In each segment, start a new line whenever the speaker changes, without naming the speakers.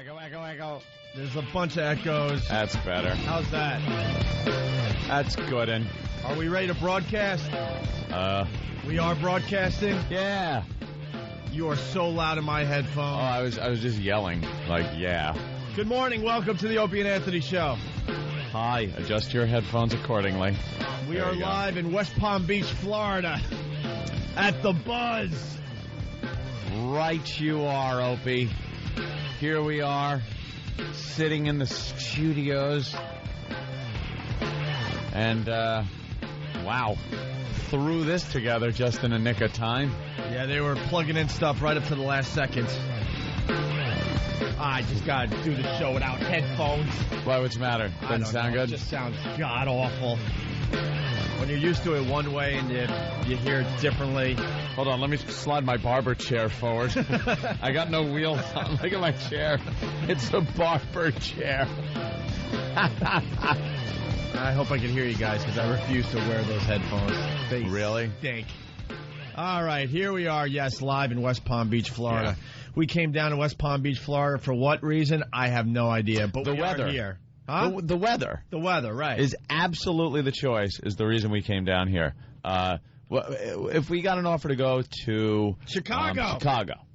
Echo, echo, echo.
There's a bunch of echoes.
That's better.
How's that?
That's good. And
are we ready to broadcast? We are broadcasting?
Yeah.
You are so loud in my headphones.
I was just yelling. Like, yeah.
Good morning. Welcome to the Opie and Anthony Show.
Hi. Adjust your headphones accordingly.
We are live in West Palm Beach, Florida at the Buzz.
Right you are, Opie. Here we are, sitting in the studios. And, wow. Threw this together just in a nick of time.
Yeah, they were plugging in stuff right up to the last second. I just got to do the show without headphones.
Why, what's the matter? Doesn't sound good?
It just sounds god-awful. When you're used to it one way and you hear it differently.
Hold on, let me slide my barber chair forward. I got no wheels on. Look at my chair. It's a barber chair.
I hope I can hear you guys because I refuse to wear those headphones. They stink. All right, here we are, yes, live in West Palm Beach, Florida. Yeah. We came down to West Palm Beach, Florida for what reason? I have no idea, but
the
we
weather.
are here. Huh?
The weather.
The weather, right.
Is absolutely the choice, is the reason we came down here. If we got an offer to go to
Chicago.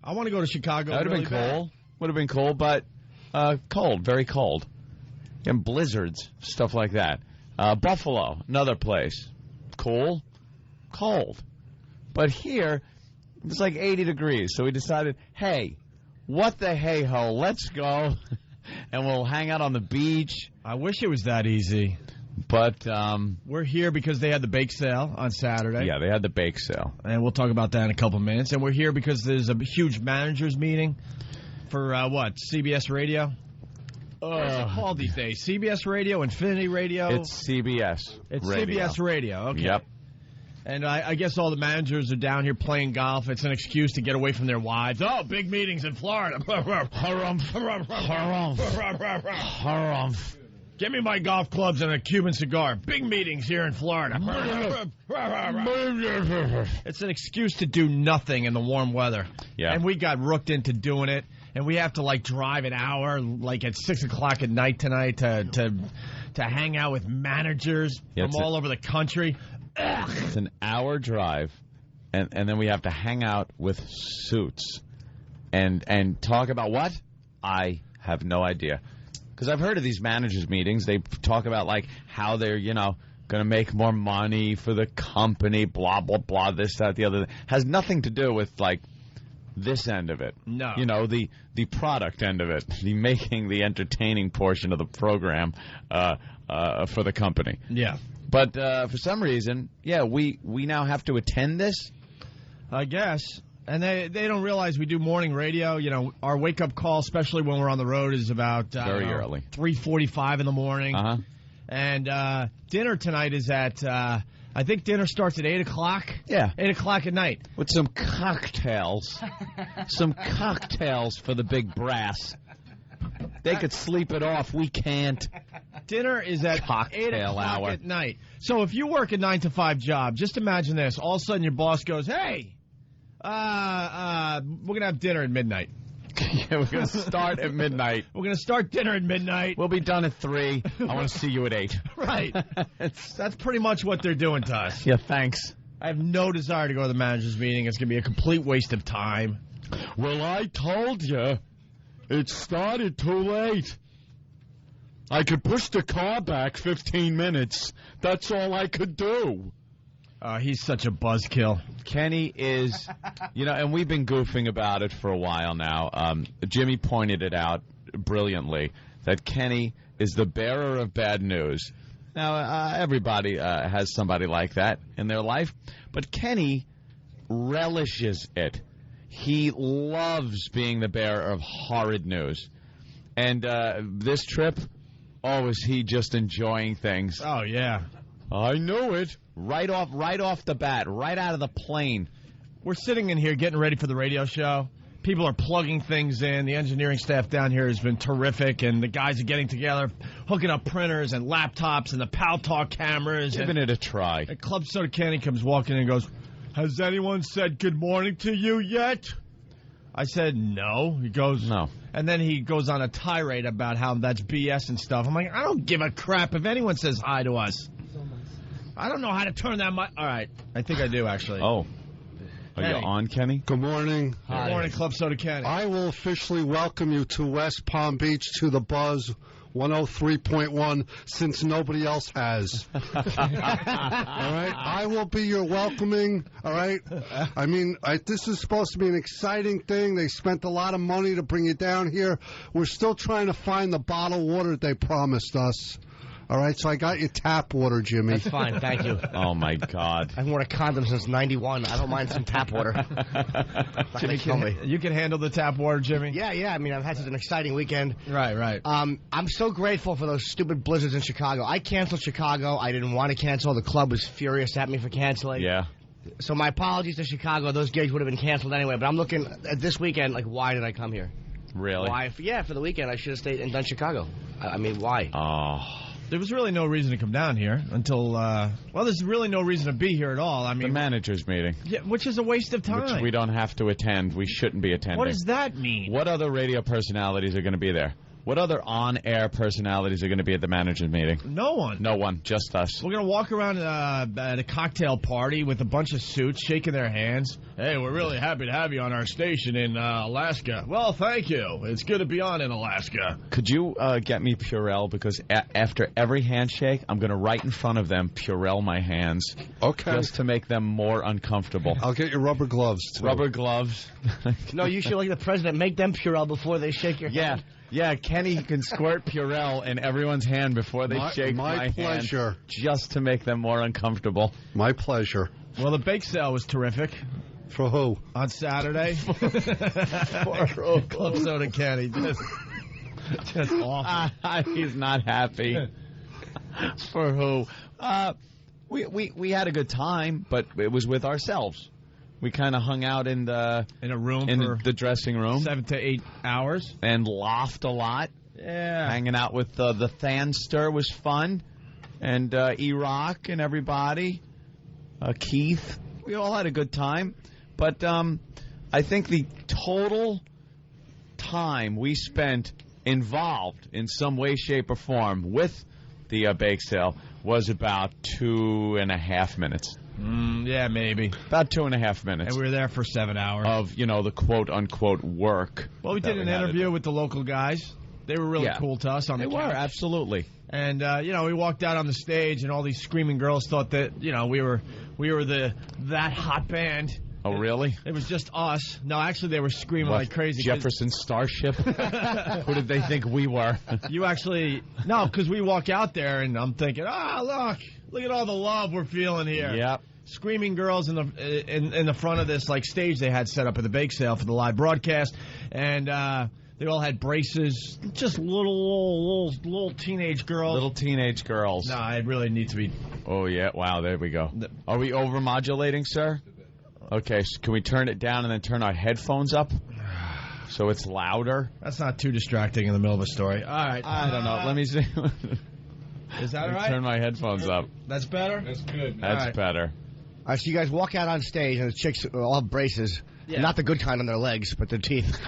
I want to go to Chicago.
That would have been cool. Would have been cool, but cold, very cold. And blizzards, stuff like that. Buffalo, another place. Cool, cold. But here, it's like 80 degrees. So we decided, hey, what the hey-ho, let's go. And we'll hang out on the beach.
I wish it was that easy.
But
we're here because they had the bake sale on Saturday.
Yeah, they had the bake sale.
And we'll talk about that in a couple minutes. And we're here because there's a huge managers meeting for, CBS Radio? What is it called these days? CBS Radio, Infinity Radio?
It's CBS Radio.
CBS Radio, okay.
Yep.
And I guess all the managers are down here playing golf. It's an excuse to get away from their wives. Oh, big meetings in Florida.
Harumph.
Give me my golf clubs and a Cuban cigar. Big meetings here in Florida. It's an excuse to do nothing in the warm weather.
Yeah.
And we got rooked into doing it. And we have to, drive an hour, at 6 o'clock at night tonight to hang out with managers from all over the country. Ugh.
It's an hour drive, and then we have to hang out with suits and talk about what? I have no idea. Because I've heard of these managers' meetings. They talk about, how they're, going to make more money for the company, blah, blah, blah, this, that, the other. Has nothing to do with, this end of it.
No.
The product end of it. The making the entertaining portion of the program for the company.
Yeah.
But for some reason, we now have to attend this?
I guess. And they don't realize we do morning radio. Our wake-up call, especially when we're on the road, is about
very early.
3:45 in the morning.
Uh-huh.
And dinner tonight is at, I think dinner starts at 8 o'clock.
Yeah.
8 o'clock at night.
With some cocktails. Some cocktails for the big brass. They could sleep it off. We can't.
Dinner is at 8 o'clock at night. So if you work a 9-to-5 job, just imagine this. All of a sudden your boss goes, hey, we're going to have dinner at midnight.
Yeah, we're going to start at midnight.
We're going to start dinner at midnight.
We'll be done at 3. I want to see you at 8.
Right. That's pretty much what they're doing to us.
Yeah, thanks.
I have no desire to go to the manager's meeting. It's going to be a complete waste of time.
Well, I told you. It started too late. I could push the car back 15 minutes. That's all I could do.
He's such a buzzkill.
Kenny is, and we've been goofing about it for a while now. Jimmy pointed it out brilliantly that Kenny is the bearer of bad news. Now, everybody has somebody like that in their life, but Kenny relishes it. He loves being the bearer of horrid news. And this trip, is he just enjoying things?
Oh, yeah.
I knew it. Right off the bat, right out of the plane.
We're sitting in here getting ready for the radio show. People are plugging things in. The engineering staff down here has been terrific, and the guys are getting together, hooking up printers and laptops and the Pal Talk cameras.
Giving it a try.
And Club Soda Kenny comes walking in and goes, has anyone said good morning to you yet? I said, no. He goes,
no.
And then he goes on a tirade about how that's BS and stuff. I'm like, I don't give a crap if anyone says hi to us. I don't know how to turn that mic. All right. I think I do, actually.
Oh. Are you on, Kenny?
Good morning.
Good morning, Club Soda Kenny.
I will officially welcome you to West Palm Beach to the Buzz 103.1 since nobody else has. All right? I will be your welcoming, all right? I mean, this is supposed to be an exciting thing. They spent a lot of money to bring you down here. We're still trying to find the bottled water they promised us. All right, so I got you tap water, Jimmy.
That's fine, thank you.
Oh, my God.
I've worn a condom since 91. I don't mind some tap water.
Jimmy, you can handle the tap water, Jimmy?
Yeah, I mean, I've had such an exciting weekend.
Right.
I'm so grateful for those stupid blizzards in Chicago. I canceled Chicago. I didn't want to cancel. The club was furious at me for canceling.
Yeah.
So my apologies to Chicago. Those gigs would have been canceled anyway. But I'm looking at this weekend, like, why did I come here?
Really?
Why? Yeah, for the weekend, I should have stayed and done Chicago. I mean, why?
Oh.
There was really no reason to come down here until, there's really no reason to be here at all. I mean,
the managers' meeting.
Yeah, which is a waste of time.
Which we don't have to attend. We shouldn't be attending.
What does that mean?
What other radio personalities are going to be there? What other on-air personalities are going to be at the managers' meeting?
No one.
No one, just us.
We're going to walk around at a cocktail party with a bunch of suits, shaking their hands. Hey, we're really happy to have you on our station in Alaska. Well, thank you. It's good to be on in Alaska.
Could you get me Purell? Because after every handshake, I'm going to right in front of them Purell my hands.
Okay.
Just to make them more uncomfortable.
I'll get you rubber gloves, too.
Rubber gloves.
No, you should, like the president, make them Purell before they shake your hand.
Yeah, Kenny can squirt Purell in everyone's hand before they shake my
pleasure.
hand, just to make them more uncomfortable.
My pleasure.
Well, the bake sale was terrific.
For who?
On Saturday. For Club Soda Kenny. Just awful.
He's not happy. For who? We had a good time, but it was with ourselves. We kind of hung out in a
room
in
for
the dressing room
7 to 8 hours
and laughed a lot.
Yeah,
hanging out with the Thanster was fun, and E-Rock and everybody, Keith. We all had a good time, but I think the total time we spent involved in some way, shape, or form with the bake sale was about 2.5 minutes.
Yeah, maybe.
About 2.5 minutes.
And we were there for 7 hours.
Of, the quote-unquote work.
Well, we did an interview with the local guys. They were really cool to us on the couch. They were,
absolutely.
And, we walked out on the stage, and all these screaming girls thought that, we were that hot band.
Oh, really?
It was just us. No, actually, they were screaming like crazy.
Jefferson Starship? Who did they think we were?
No, because we walk out there, and I'm thinking, look at all the love we're feeling here.
Yep.
Screaming girls in the front of this stage they had set up at the bake sale for the live broadcast, and they all had braces. Just little teenage girls.
Little teenage girls.
No, I really need to be.
Oh yeah! Wow, there we go. Are we overmodulating, sir? Okay, so can we turn it down and then turn our headphones up so it's louder?
That's not too distracting in the middle of a story. All right.
I don't know. Let me see.
Is that all right?
Turn my headphones up.
That's better?
That's good.
That's better.
All right, so you guys walk out on stage, and the chicks all have braces. Yeah. Not the good kind on their legs, but their teeth.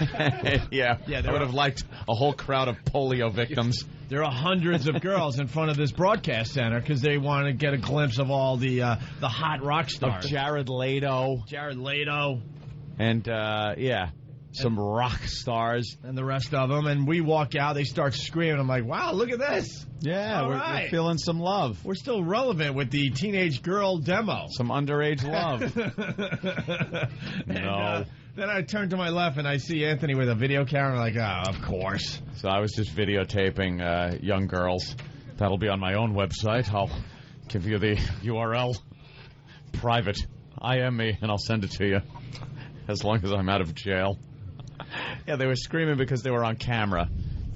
Yeah, I would have liked a whole crowd of polio victims.
There are hundreds of girls in front of this broadcast center because they want to get a glimpse of all the hot rock stars.
Of Jared Leto. And, some rock stars.
And the rest of them. And we walk out, they start screaming. I'm like, wow, look at this.
Yeah, we're feeling some love.
We're still relevant with the teenage girl demo.
Some underage love. No.
Then I turn to my left and I see Anthony with a video camera. I'm like, of course.
So I was just videotaping young girls. That'll be on my own website. I'll give you the URL. Private. IM me, and I'll send it to you. As long as I'm out of jail. Yeah, they were screaming because they were on camera.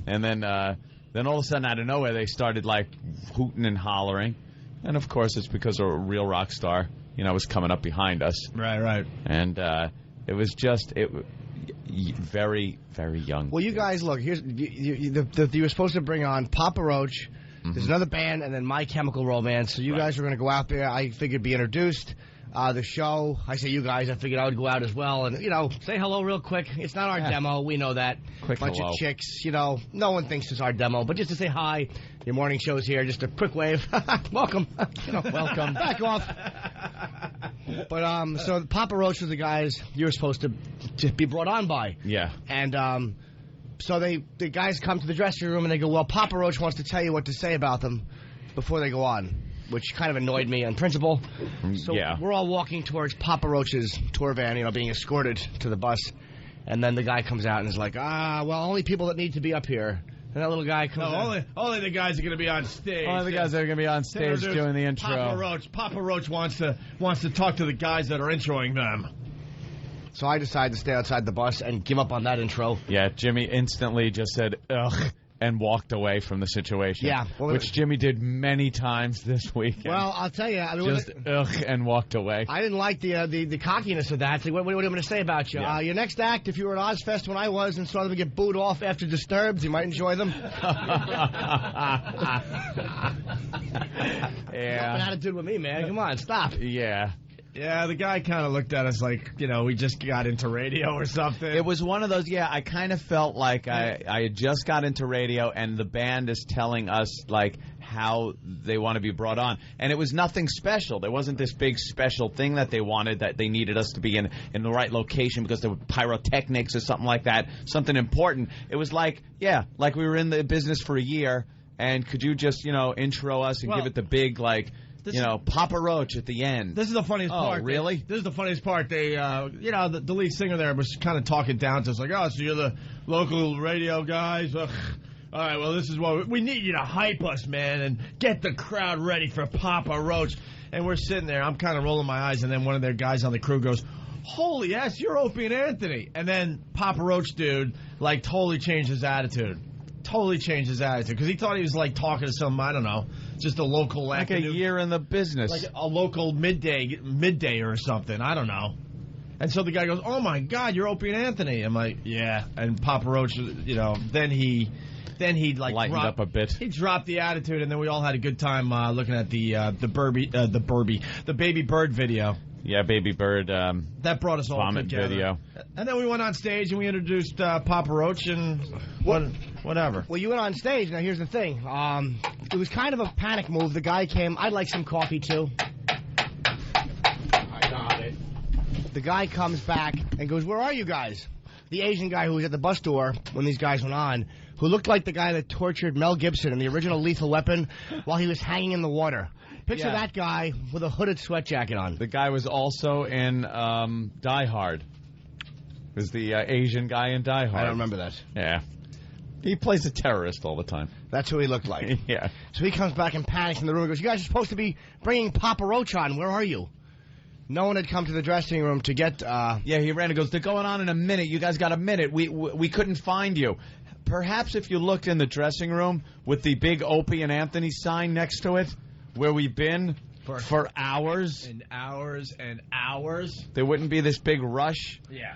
And then all of a sudden, out of nowhere, they started, hooting and hollering. And, of course, it's because a real rock star, was coming up behind us.
Right.
And it was just very, very young.
Well, you guys, look, here's you were supposed to bring on Papa Roach. Mm-hmm. There's another band, and then My Chemical Romance. So you guys are going to go out there. I figured be introduced. the show. I say you guys. I figured I would go out as well and, say hello real quick. It's not our demo. We know that.
Quick
Bunch
hello.
of chicks. No one thinks it's our demo. But just to say hi, your morning show's here. Just a quick wave. Welcome. Welcome. Back off. But, so Papa Roach was the guys you were supposed to be brought on by.
Yeah.
And, so the guys come to the dressing room and they go, well, Papa Roach wants to tell you what to say about them before they go on, which kind of annoyed me on principle. So we're all walking towards Papa Roach's tour van, being escorted to the bus. And then the guy comes out and is like, well, only people that need to be up here. And that little guy comes out.
Only the guys are going to be on stage.
Only the guys that are going to be on stage doing the intro.
Papa Roach wants to talk to the guys that are introing them.
So I decided to stay outside the bus and give up on that intro.
Yeah, Jimmy instantly just said, ugh, and walked away from the situation.
Yeah.
Which Jimmy did many times this weekend.
Well, I'll tell you.
Just ugh, and walked away.
I didn't like the cockiness of that. Like, what am I going to say about you?
Yeah.
Your next act, if you were at Ozfest when I was and saw them get booed off after Disturbed, you might enjoy them.
Yeah.
An attitude with me, man. Come on, stop.
Yeah.
Yeah, the guy kind of looked at us like, we just got into radio or something.
It was one of those, I kind of felt like I had just got into radio and the band is telling us, like, how they want to be brought on. And it was nothing special. There wasn't this big special thing that they wanted, that they needed us to be in the right location because there were pyrotechnics or something like that, something important. It was like, like we were in the business for a year, and could you just, intro us and give it the big, like... Papa Roach at the end.
This is the funniest part.
Oh, really?
This is the funniest part. They, the lead singer there was kind of talking down to us, like, oh, so you're the local radio guys? Ugh. All right, well, this is what we need you to hype us, man, and get the crowd ready for Papa Roach. And we're sitting there. I'm kind of rolling my eyes, and then one of their guys on the crew goes, holy ass, you're Opie and Anthony. And then Papa Roach, dude, like, totally changed his attitude. Because he thought he was, like, talking to some, I don't know, just a local...
Like a year in the business.
Like a local midday or something. I don't know. And so the guy goes, oh, my God, you're Opie and Anthony. I'm like, yeah. And Papa Roach, then he like
lightened up a bit.
He dropped the attitude, and then we all had a good time looking at the Baby Bird video.
Yeah, Baby Bird.
That brought us all
vomit
together.
Video.
And then we went on stage and we introduced Papa Roach and whatever.
Well, you went on stage. Now, here's the thing. It was kind of a panic move. The guy came. I'd like some coffee, too. I got it. The guy comes back and goes, where are you guys? The Asian guy who was at the bus door when these guys went on, who looked like the guy that tortured Mel Gibson in the original Lethal Weapon while he was hanging in Die Hard. Picture that guy with a hooded sweat jacket on.
The guy was also in Die Hard. Was the Asian guy in Die Hard.
I don't remember that.
Yeah. He plays a terrorist all the time.
That's who he looked like.
Yeah.
So he comes back and panics in the room and goes, you guys are supposed to be bringing Papa Roach on. Where are you? No one had come to the dressing room to get...
Yeah, he ran and goes, they're going on in a minute. You guys got a minute. We couldn't find you. Perhaps if you looked in the dressing room with the big Opie and Anthony sign next to it, where we've been for hours.
And hours and hours.
There wouldn't be this big rush.
Yeah.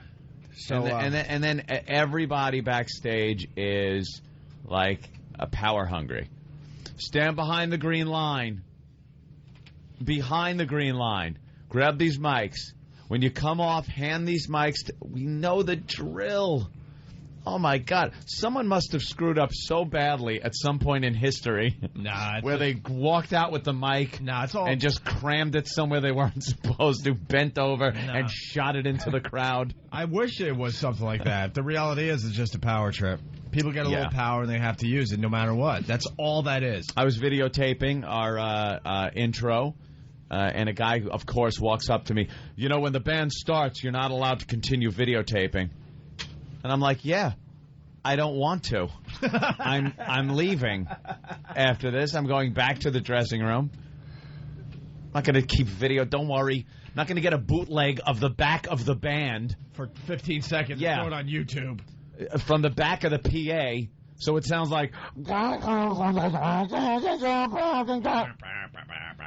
So and then everybody backstage is like a power hungry. Stand behind the green line. Behind the green line. Grab these mics. When you come off, hand these mics. We know the drill. Oh, my God. Someone must have screwed up so badly at some point in history where they walked out with the mic and just crammed it somewhere they weren't supposed to, bent over and shot it into the crowd.
I wish it was something like that. The reality is it's just a power trip. People get a little power and they have to use it no matter what. That's all that is.
I was videotaping our intro. And a guy, of course, walks up to me. You know, when the band starts, you're not allowed to continue videotaping. And I'm like, yeah, I don't want to. I'm leaving after this. I'm going back to the dressing room. I'm not going to keep video. Don't worry. I'm not going to get a bootleg of the back of the band.
For 15 seconds.
Yeah.
Throw it on YouTube.
From the back of the PA So it sounds like...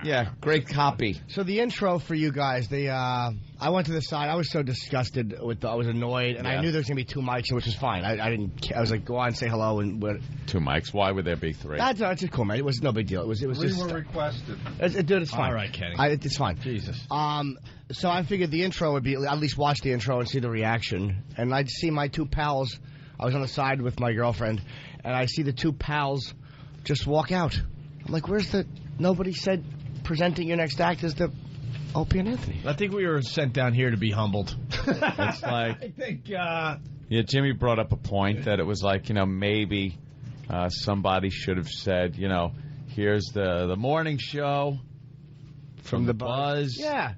Yeah, great copy.
So the intro for you guys, I went to the side. I was so disgusted with I was annoyed, and I knew there was going to be 2 mics, which is fine. I didn't. I was like, go on, say hello, and
2 mics. Why would there be 3?
That's just cool, man. It was no big deal. It was
3
just
were requested.
Dude, it's fine.
All right, Kenny.
It's fine.
Jesus.
So I figured the intro would be at least watch the intro and see the reaction, and I'd see my 2 pals. I was on the side with my girlfriend, and I see the 2 pals just walk out. I'm like, where's the... Nobody said presenting your next act is the Opie and Anthony.
I think we were sent down here to be humbled.
It's like...
I think...
Yeah, Jimmy brought up a point that it was like, maybe somebody should have said, here's the morning show from the Buzz.
Yeah.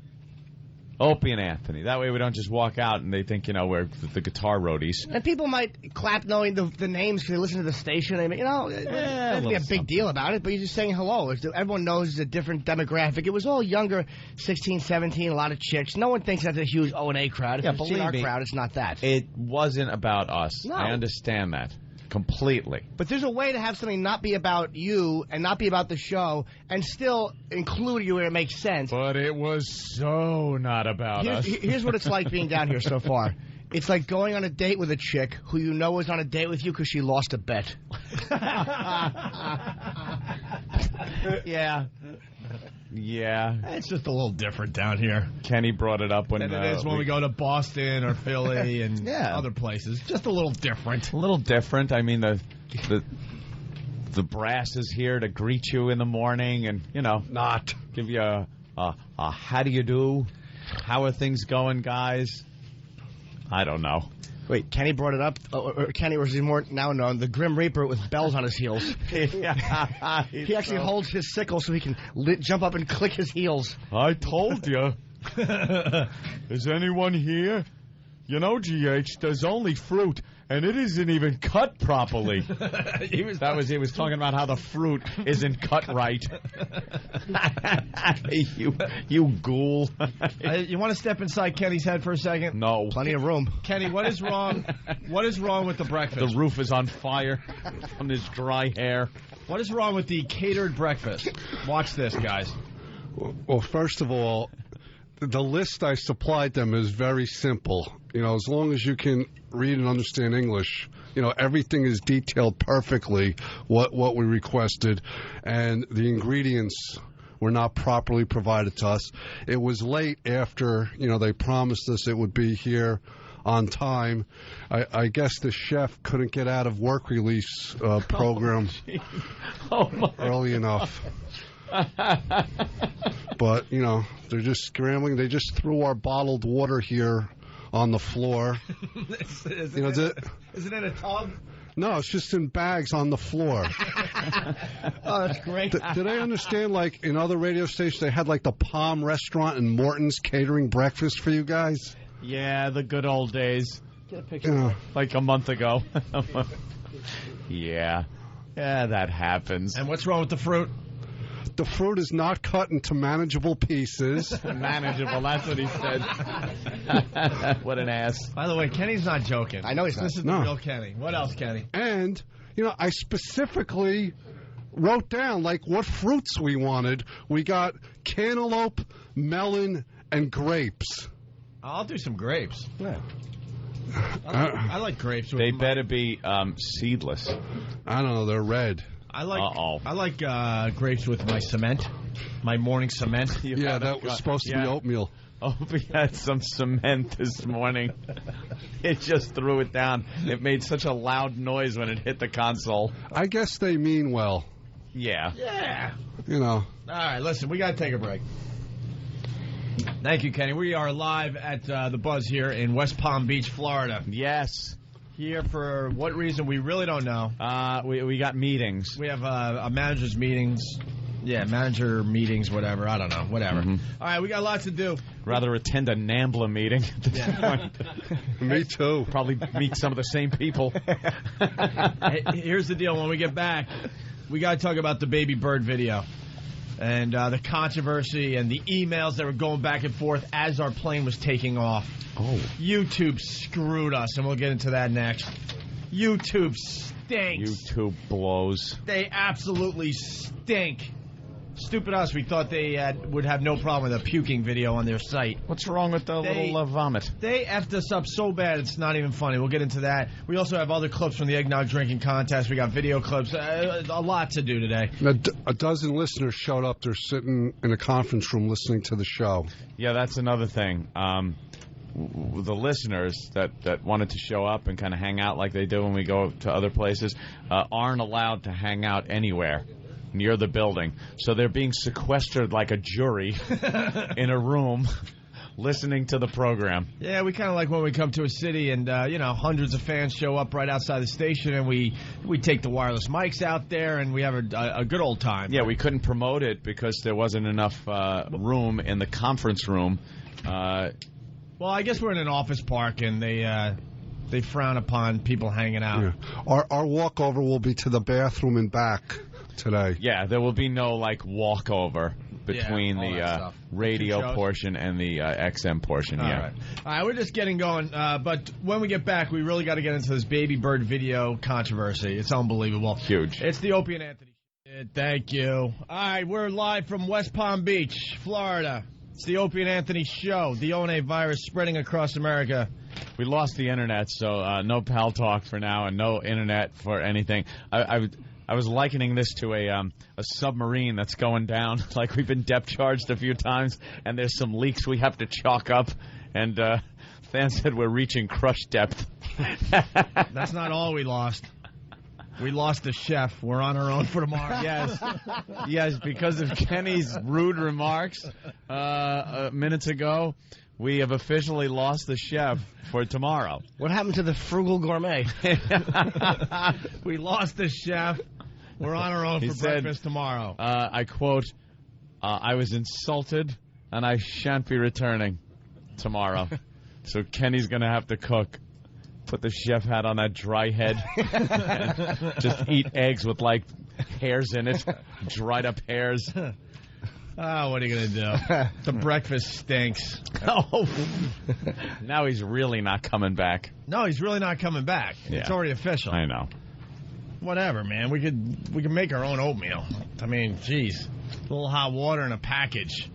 Opie and Anthony. That way we don't just walk out and they think, we're the guitar roadies.
And people might clap knowing the names because they listen to the station. It wouldn't be a big deal about it, but you're just saying hello. Everyone knows it's a different demographic. It was all younger, 16, 17, a lot of chicks. No one thinks that's a huge O&A crowd. If you've seen our crowd, it's not that.
It wasn't about us.
No.
I understand that. Completely.
But there's a way to have something not be about you and not be about the show and still include you where it makes sense.
But it was so not about us.
Here's what it's like being down here so far. It's like going on a date with a chick who you know is on a date with you because she lost a bet.
Yeah. Yeah.
It's just a little different down here.
Kenny brought it up when...
than it is when we go to Boston or Philly and
yeah.
other places. Just a little different.
A little different. I mean, the brass is here to greet you in the morning and,
Not.
give you a how do you do? How are things going, guys? I don't know.
Wait, Kenny brought it up. Kenny, or is he more now known, the Grim Reaper with bells on his heels. He actually holds his sickle so he can jump up and click his heels.
I told you. Is anyone here? GH, there's only fruit, and it isn't even cut properly. He was talking about how the fruit isn't cut right. you ghoul.
You want to step inside Kenny's head for a second?
No.
Plenty of room.
Kenny, what is wrong? What is wrong with the breakfast?
The roof is on fire from this dry hair.
What is wrong with the catered breakfast? Watch this, guys.
Well, first of all, the list I supplied them is very simple. As long as you can read and understand English, everything is detailed perfectly, what we requested, and the ingredients were not properly provided to us. It was late after, they promised us it would be here on time. I guess the chef couldn't get out of work release program early enough. But, they're just scrambling. They just threw our bottled water here on the floor.
Is it in a tub?
No, it's just in bags on the floor.
Oh, that's great.
Did I understand, like, in other radio stations, they had, like, the Palm Restaurant and Morton's catering breakfast for you guys?
Yeah, the good old days.
Get a picture.
Like a month ago. Yeah. Yeah, that happens.
And what's wrong with the fruit?
The fruit is not cut into manageable pieces.
Manageable, that's what he said. What an ass.
By the way, Kenny's not joking.
I know he's not.
This is the real Kenny. What else, Kenny?
And, I specifically wrote down, like, what fruits we wanted. We got cantaloupe, melon, and grapes.
I'll do some grapes.
Yeah.
I like grapes.
They better be seedless.
I don't know. They're red.
I like grapes with my cement, my morning cement.
Yeah, that was supposed to be oatmeal.
Opie had some cement this morning. It just threw it down. It made such a loud noise when it hit the console.
I guess they mean well.
Yeah.
Yeah.
All
right, listen, we got to take a break. Thank you, Kenny. We are live at the Buzz here in West Palm Beach, Florida.
Yes.
Here for what reason, we really don't know.
We got meetings.
We have a manager's meetings. Yeah, manager meetings, whatever. I don't know. Whatever. Mm-hmm. All right, we got lots to do.
Rather attend a NAMBLA meeting at this point.
Me too.
Probably meet some of the same people.
Hey, here's the deal. When we get back, we got to talk about the Baby Bird video. And the controversy and the emails that were going back and forth as our plane was taking off.
Oh.
YouTube screwed us, and we'll get into that next. YouTube stinks.
YouTube blows.
They absolutely stink. Stupid us, we thought they would have no problem with a puking video on their site.
What's wrong with the little vomit?
They effed us up so bad, it's not even funny. We'll get into that. We also have other clips from the eggnog drinking contest. We got video clips. A lot to do today.
A dozen listeners showed up. They're sitting in a conference room listening to the show.
Yeah, that's another thing. The listeners that wanted to show up and kind of hang out like they do when we go to other places aren't allowed to hang out anywhere near the building. So they're being sequestered like a jury in a room listening to the program.
Yeah, we kind of like when we come to a city and, hundreds of fans show up right outside the station and we take the wireless mics out there and we have a good old time.
Yeah, we couldn't promote it because there wasn't enough room in the conference room.
Well, I guess we're in an office park and they frown upon people hanging out.
Yeah. Our walkover will be to the bathroom and back today.
Yeah, there will be no walkover between the radio portion and the XM portion.
All right, we're just getting going. But when we get back, we really got to get into this Baby Bird video controversy. It's unbelievable.
Huge.
It's the Opie and Anthony. Thank you. All right, we're live from West Palm Beach, Florida. It's the Opie and Anthony show. The ONA virus spreading across America.
We lost the internet, so no pal talk for now and no internet for anything. I was likening this to a submarine that's going down. Like we've been depth charged a few times, and there's some leaks we have to chalk up. And fans said we're reaching crush depth.
That's not all we lost. We lost the chef. We're on our own for tomorrow.
Yes, because of Kenny's rude remarks minutes ago, we have officially lost the chef for tomorrow.
What happened to the frugal gourmet?
We lost the chef. We're on our own for breakfast tomorrow.
I quote, I was insulted, and I shan't be returning tomorrow. So Kenny's going to have to cook. Put the chef hat on that dry head. And just eat eggs with, hairs in it. Dried up hairs.
Oh, what are you going to do? The breakfast stinks.
Oh. Now he's really not coming back.
No, he's really not coming back. Yeah. It's already official.
I know.
Whatever, man. We could make our own oatmeal. I mean, geez. A little hot water in a package.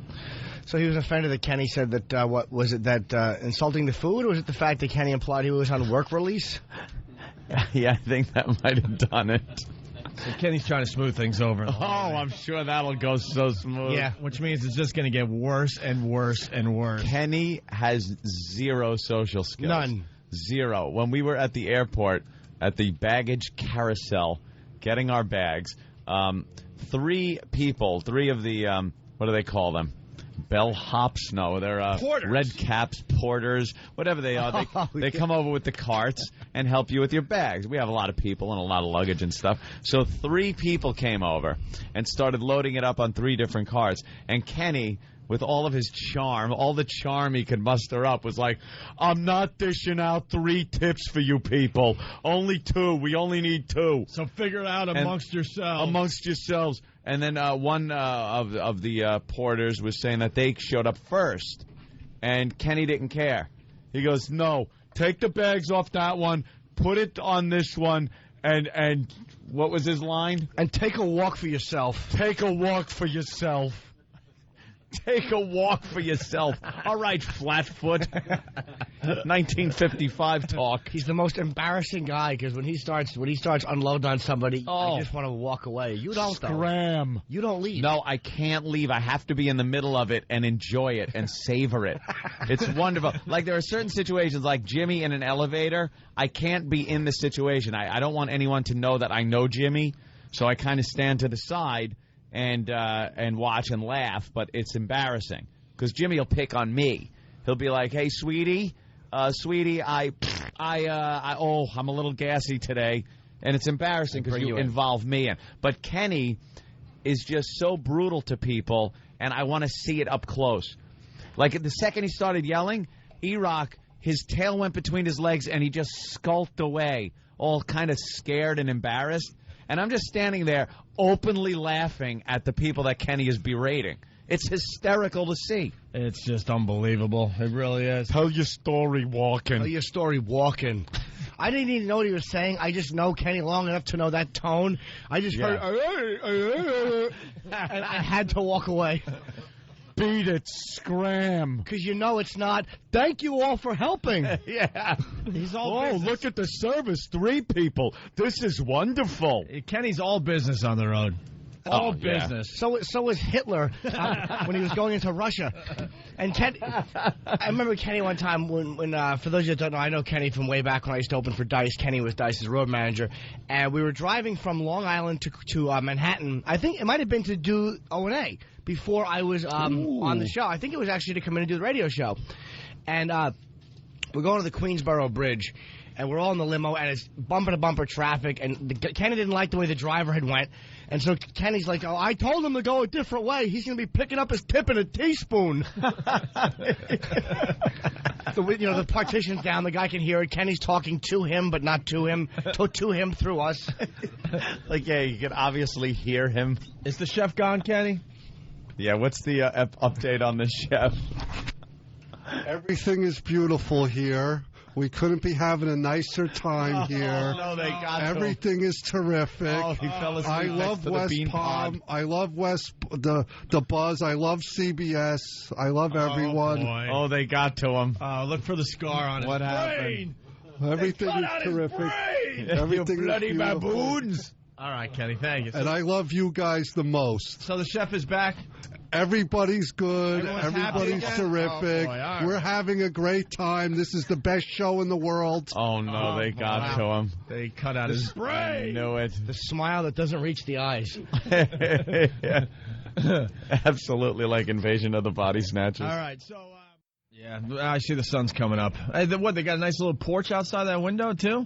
So he was offended that Kenny said that, what was it, that insulting the food, or was it the fact that Kenny implied he was on work release?
Yeah, I think that might have done it.
So Kenny's trying to smooth things over.
Oh, I'm sure that'll go so smooth.
Yeah, which means it's just going to get worse and worse and worse.
Kenny has zero social skills.
None.
Zero. When we were at the airport, at the baggage carousel, getting our bags, three of the, what do they call them? Bellhops? No, they're red caps, porters, whatever they are. They come over with the carts and help you with your bags. We have a lot of people and a lot of luggage and stuff. So 3 people came over and started loading it up on 3 different carts. And Kenny, with all of his charm, all the charm he could muster up, was like, I'm not dishing out 3 tips for you people. Only 2. We only need 2.
So figure it out amongst yourselves. And then
one of the porters was saying that they showed up first, and Kenny didn't care. He goes, no, take the bags off that one, put it on this one, and what was his line?
And take a walk for yourself.
Take a walk for yourself. Take a walk for yourself. All right, Flatfoot. 1955 talk.
He's the most embarrassing guy because when he starts unloading on somebody, I just want to walk away. You don't
scram.
Though. You don't leave.
No, I can't leave. I have to be in the middle of it and enjoy it and savor it. It's wonderful. Like there are certain situations, like Jimmy in an elevator. I can't be in the situation. I don't want anyone to know that I know Jimmy, so I kind of stand to the side and watch and laugh, but it's embarrassing because Jimmy will pick on me. He'll be like, "Hey, sweetie, I'm a little gassy today," and it's embarrassing because you involve me in. But Kenny is just so brutal to people, and I want to see it up close. Like the second he started yelling, E-Rock, his tail went between his legs, and he just skulked away, all kind of scared and embarrassed. And I'm just standing there openly laughing at the people that Kenny is berating. It's hysterical to see.
It's just unbelievable. It really is.
Tell your story walking.
Tell your story walking. I didn't even know what he was saying. I just know Kenny long enough to know that tone. I just heard, and I had to walk away.
Beat it, scram.
Because you know it's not, thank you all for helping.
Yeah.
He's all business.
Look at the service. 3 people. This is wonderful.
Kenny's all business on the road. All business.
So was Hitler when he was going into Russia. And I remember Kenny one time when for those of you that don't know, I know Kenny from way back when I used to open for Dice. Kenny was Dice's road manager, and we were driving from Long Island to Manhattan. I think it might have been to do O&A before I was on the show. I think it was actually to come in and do the radio show. And we're going to the Queensboro Bridge. And we're all in the limo, and it's bumper-to-bumper traffic, and Kenny didn't like the way the driver had went. And so Kenny's like, I told him to go a different way. He's going to be picking up his tip in a teaspoon. The partition's down. The guy can hear it. Kenny's talking to him, but not to him. To him through us.
You can obviously hear him.
Is the chef gone, Kenny?
Yeah, what's the update on the chef?
Everything is beautiful here. We couldn't be having a nicer time here.
No, they got
Everything is terrific.
Oh, he fell asleep.
I love West Palm. I love the Buzz. I love CBS. I love everyone.
Boy.
Oh, they got to him.
Look for the scar on his
What
brain.
happened?
Everything is terrific. Everything
You bloody
is beautiful.
baboons.
All right, Kenny, thank you.
And I love you guys the most.
So the chef is back?
Everybody's good.
Everyone's
Everybody's
happy
terrific.
Oh, boy, right.
We're having a great time. This is the best show in the world.
Oh, no, they got to him.
They cut out his brain.
I knew it.
The smile that doesn't reach the eyes.
Absolutely like Invasion of the Body Snatchers.
All right, so... yeah, I see the sun's coming up. Hey, they got a nice little porch outside that window, too?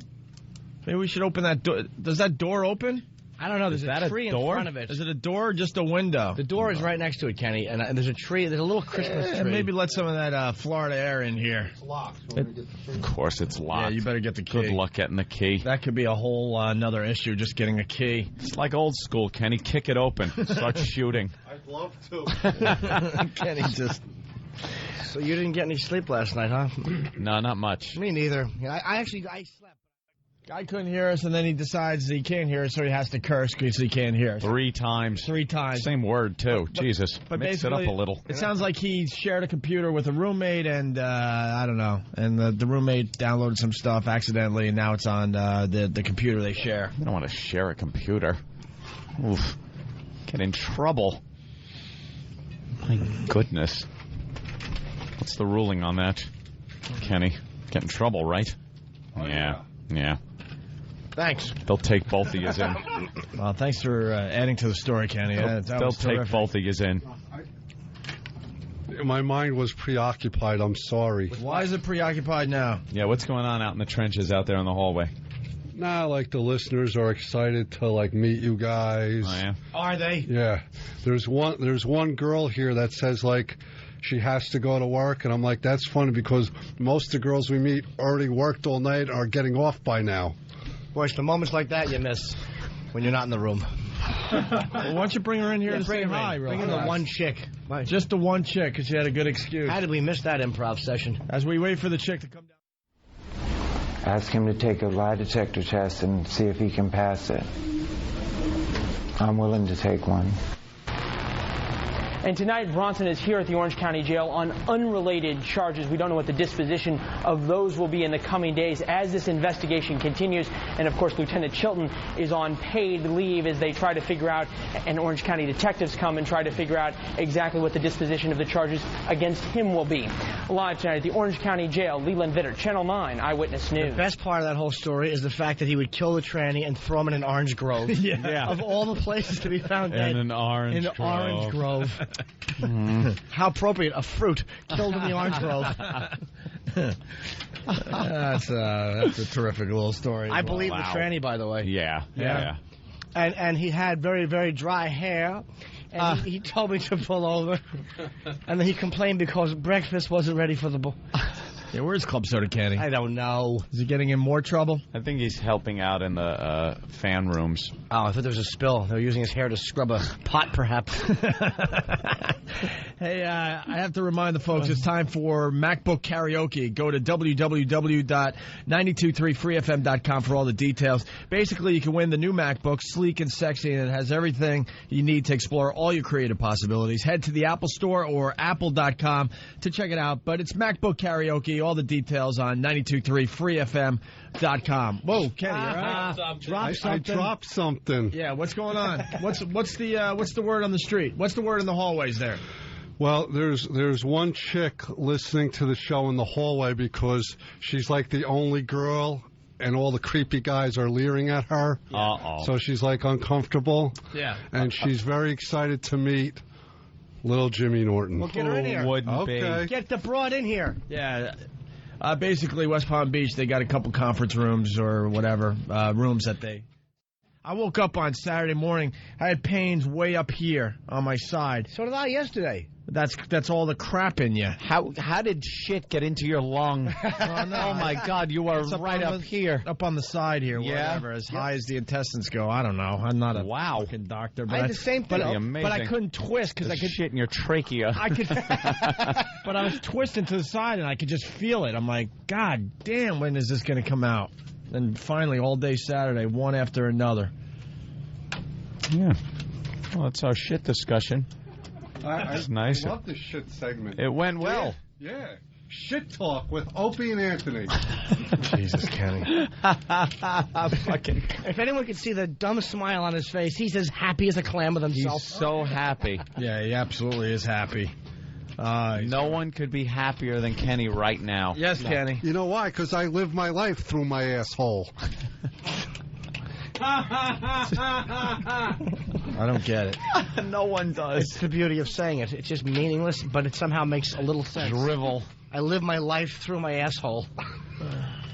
Maybe we should open that door. Does that door open?
I don't know. There's a tree in front of it.
Is it a door or just a window?
The door is right next to it, Kenny, and there's a tree. There's a little Christmas tree.
Maybe let some of that Florida air in here.
It's locked.
Of course it's locked.
Yeah, you better get the key.
Good luck getting the key.
That could be a whole another issue, just getting a key.
It's like old school, Kenny. Kick it open. Start shooting.
I'd love to.
Kenny just...
So you didn't get any sleep last night, huh?
No, not much.
Me neither. I slept.
Guy couldn't hear us, and then he decides he can't hear us, so he has to curse because he can't hear us.
3 times.
3 times.
Same word, too. Jesus.
But
mix it up a little.
It sounds like he shared a computer with a roommate, and I don't know. And the roommate downloaded some stuff accidentally, and now it's on the computer they share.
I don't want to share a computer. Oof. Get in trouble. My goodness. What's the ruling on that, Kenny? Get in trouble, right? Yeah.
Thanks.
They'll take both of you in.
Well, thanks for adding to the story, Kenny.
They'll take both of you in.
My mind was preoccupied. I'm sorry.
Why is it preoccupied now?
Yeah, what's going on out in the trenches out there in the hallway?
Nah, the listeners are excited to meet you guys.
Oh, yeah?
Are they?
Yeah. There's one girl here that says she has to go to work, and I'm like, that's funny because most of the girls we meet already worked all night, are getting off by now.
Boy, it's the moments like that you miss when you're not in the room.
Well, why don't you bring her in here to say hi?
Bring in the one chick.
Just the one chick, because she had a good excuse.
How did we miss that improv session?
As we wait for the chick to come down.
Ask him to take a lie detector test and see if he can pass it. I'm willing to take one.
And tonight, Bronson is here at the Orange County Jail on unrelated charges. We don't know what the disposition of those will be in the coming days as this investigation continues. And, of course, Lieutenant Chilton is on paid leave as they try to figure out, and Orange County detectives come and try to figure out exactly what the disposition of the charges against him will be. Live tonight at the Orange County Jail, Leland Vitter, Channel 9 Eyewitness News.
The best part of that whole story is the fact that he would kill the tranny and throw him in an orange grove.
Yeah.
Of all the places to be found dead.
In an orange grove.
Orange grove. How appropriate, a fruit killed in the orange grove.
That's a terrific little story.
I believe the tranny, by the way.
Yeah.
And he had very, very dry hair. And he told me to pull over. And then he complained because breakfast wasn't ready for the boy.
Yeah, where's Club Soda Candy?
I don't know.
Is he getting in more trouble?
I think he's helping out in the fan rooms.
Oh, I thought there was a spill. They were using his hair to scrub a pot, perhaps.
Hey, I have to remind the folks, it's time for Macbook Karaoke. Go to www.923freefm.com for all the details. Basically, you can win the new MacBook, sleek and sexy, and it has everything you need to explore all your creative possibilities. Head to the Apple Store or apple.com to check it out. But it's MacBook Karaoke. All the details on 923freefm.com. Whoa, Kenny, all right?
I dropped something.
Yeah, what's going on? What's the word on the street? What's the word in the hallways there?
Well, there's one chick listening to the show in the hallway because she's like the only girl, and all the creepy guys are leering at her.
Uh-oh.
So she's like uncomfortable.
Yeah.
And she's very excited to meet little Jimmy Norton.
Well, get her in here.
Wouldn't be.
Get the broad in here.
Yeah. Basically, West Palm Beach, they got a couple conference rooms or whatever, rooms that they... I woke up on Saturday morning. I had pains way up here on my side.
So did I yesterday.
That's all the crap in you.
How did shit get into your lung? Oh, my God, you are right up here.
Up on the side here,
Yeah?
wherever, as high as the intestines go. I don't know. I'm not a fucking doctor. But
I had the same thing.
But I couldn't twist because I could...
shit in your trachea.
I could... But I was twisting to the side, and I could just feel it. I'm like, God damn, when is this going to come out? And finally, all day Saturday, one after another.
Yeah. Well, that's our shit discussion. That's nice.
I love the shit segment.
It went well.
Yeah. Shit talk with Opie and Anthony.
Jesus, Kenny.
Fucking.
If anyone could see the dumb smile on his face, he's as happy as a clam with himself.
He's so happy.
Yeah, he absolutely is happy.
No one could be happier than Kenny right now.
Yes, Kenny.
You know why? Because I live my life through my asshole.
I don't get it.
No one does.
It's the beauty of saying it. It's just meaningless, but it somehow makes a little sense.
Drivel.
I live my life through my asshole.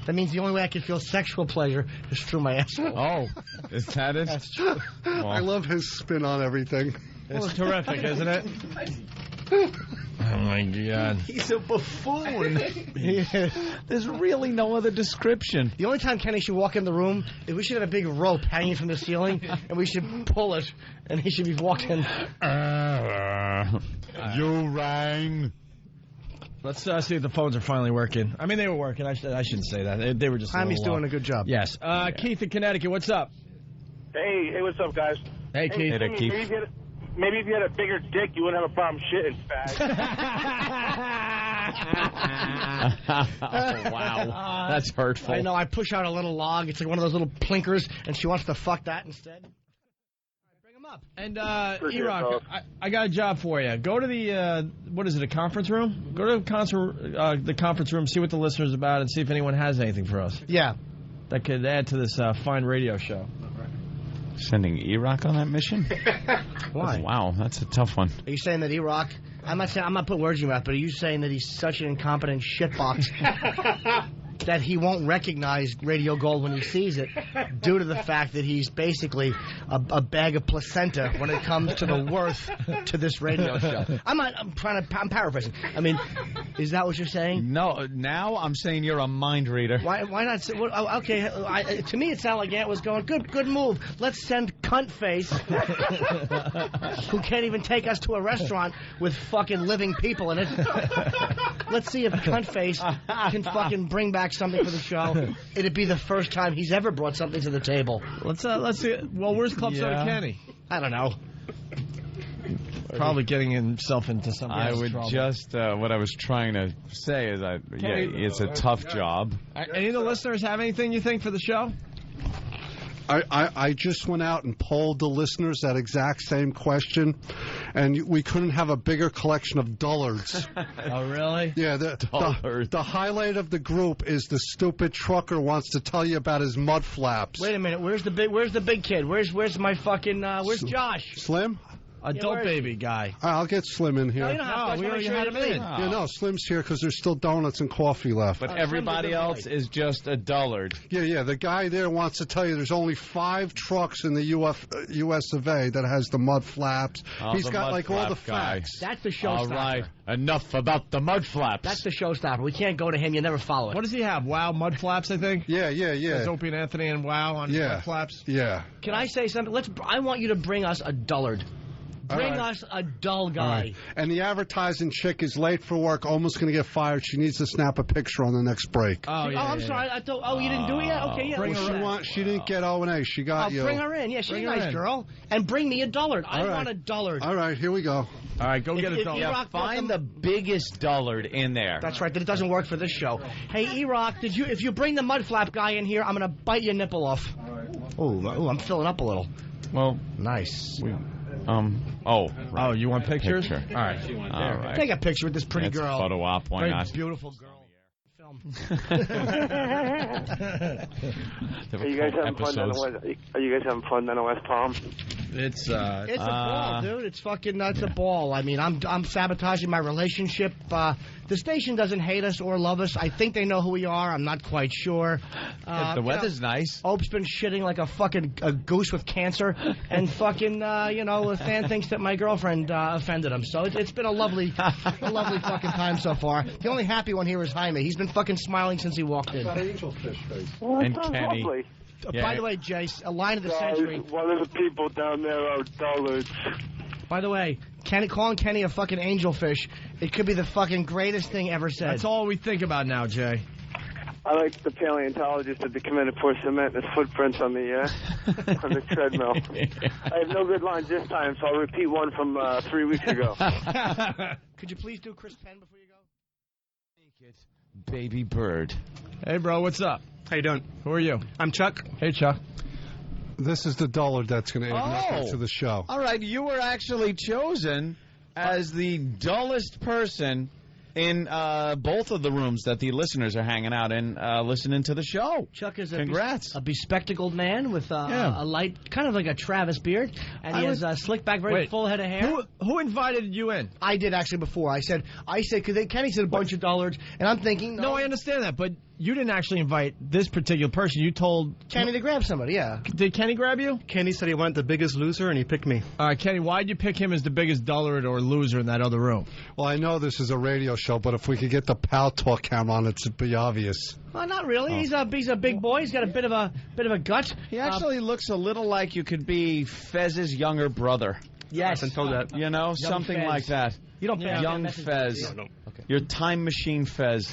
That means the only way I can feel sexual pleasure is through my asshole.
Oh, is that it?
That's true.
Well,
I love his spin on everything.
It's terrific, isn't it? Oh, my God.
he's a buffoon. There's really no other description.
The only time Kenny should walk in the room is we should have a big rope hanging from the ceiling, and we should pull it, and he should be walking.
You rang.
Let's see if the phones are finally working. I mean, they were working. I shouldn't say that. They were just
Tommy's doing a good job.
Yes. Keith in Connecticut, what's up?
Hey, what's up, guys?
Hey, Keith.
Hey, Keith.
Maybe if you had a bigger dick, you wouldn't have a problem shitting fast.
Oh, wow. That's hurtful.
I know. I push out a little log. It's like one of those little plinkers, and she wants to fuck that instead. Bring him up.
And, E-Rock, I got a job for you. Go to the, what is it, a conference room? Go to the conference room, see what the listeners about, and see if anyone has anything for us.
Yeah.
That could add to this fine radio show.
Sending E-Rock on that mission?
Why?
Wow, that's a tough one.
Are you saying that E-Rock... I'm not putting words in your mouth, but are you saying that he's such an incompetent shitbox that he won't recognize Radio Gold when he sees it due to the fact that he's basically a bag of placenta when it comes to the worth to this radio show? I'm paraphrasing. I mean, is that what you're saying?
No, now I'm saying you're a mind reader.
Why not say, well, okay, to me it sounded like Ant was going, good move. Let's send Cunt Face, who can't even take us to a restaurant with fucking living people in it. Let's see if Cunt Face can fucking bring back something for the show. It'd be the first time he's ever brought something to the table.
Let's see. Well, where's Club Soda Kenny?
I don't know.
Probably getting himself into some trouble.
Just what I was trying to say is it's a tough job.
Any of the listeners have anything you think for the show?
I just went out and polled the listeners that exact same question, and we couldn't have a bigger collection of dullards.
Oh, really?
Yeah, the highlight of the group is the stupid trucker wants to tell you about his mud flaps.
Wait a minute, where's the big kid? Where's my fucking where's Josh?
Slim?
Adult baby guy.
I'll get Slim in here.
No, you don't have to.
We already had him in.
Yeah, no, Slim's here because there's still donuts and coffee left.
But everybody else is just a dullard.
Yeah, the guy there wants to tell you there's only 5 trucks in the U.S. of A. that has the mud flaps. He's got like all the facts.
That's the showstopper.
All right, enough about the mud flaps.
That's the showstopper. We can't go to him. You never follow it.
What does he have? Wow, mud flaps, I think?
Yeah.
There's Opie and Anthony and Wow on mud flaps.
Yeah.
Can I say something? I want you to bring us a dullard. Bring us a dull guy.
Right. And the advertising chick is late for work, almost going to get fired. She needs to snap a picture on the next break.
I'm sorry. I thought. Oh, you didn't do it yet? Okay, yeah.
She didn't get O&A. She got you.
Bring her in. Yeah, she's a nice girl. And bring me a dullard. I want a dullard.
All right, here we go.
All right, go get a dullard.
Yeah, find the biggest dullard in there.
That's right. That it doesn't work for this show. Hey, E-Rock, if you bring the mud flap guy in here, I'm going to bite your nipple off. Oh, I'm filling up a little.
Well,
nice.
Oh, you want pictures?
Picture.
All right.
Take a picture with this pretty girl.
Photo op. Why not?
Beautiful girl. Film.
Are you guys having fun down in West Palm?
It's
a ball, dude. It's fucking it's a ball. I mean, I'm sabotaging my relationship. The station doesn't hate us or love us. I think they know who we are. I'm not quite sure.
The weather's nice.
Ope's been shitting like a goose with cancer, and fucking the fan thinks that my girlfriend offended him. So it's been a lovely fucking time so far. The only happy one here is Jaime. He's been fucking smiling since he walked in.
Well,
and Kenny.
Lovely.
By the way, Jace, a line of the century.
One of the people down there are dullards.
By the way, calling Kenny a fucking angelfish, it could be the fucking greatest thing ever said.
That's all we think about now, Jay.
I like the paleontologist that come in and pour cement in his footprints on the treadmill. I have no good lines this time, so I'll repeat one from 3 weeks ago.
Could you please do Chris Penn before you go?
Baby bird.
Hey, bro, what's up?
How you doing?
Who are you?
I'm Chuck.
Hey, Chuck.
This is the dullard that's going to add to the show.
All right, you were actually chosen as the dullest person in both of the rooms that the listeners are hanging out in, listening to the show.
Chuck is
a
bespectacled man with a light, kind of like a Travis beard, and he has a slick back, full head of hair.
Who invited you in?
I did actually before. I said because Kenny said a bunch of dullards, and I'm thinking
no, I understand that, but you didn't actually invite this particular person. You told
Kenny to grab somebody, yeah.
Did Kenny grab you?
Kenny said he wanted the biggest loser, and he picked me.
All right, Kenny, why'd you pick him as the biggest dullard or loser in that other room?
Well, I know this is a radio show, but if we could get the Pal Talk camera on, it'd be obvious.
Well, not really. He's a big boy. He's got a bit of a gut.
He actually looks a little like you could be Fez's younger brother.
Yes.
I told that.
You know, something
Fez.
like that.
You don't pay
Young Fez.
No. Okay.
Your time machine Fez.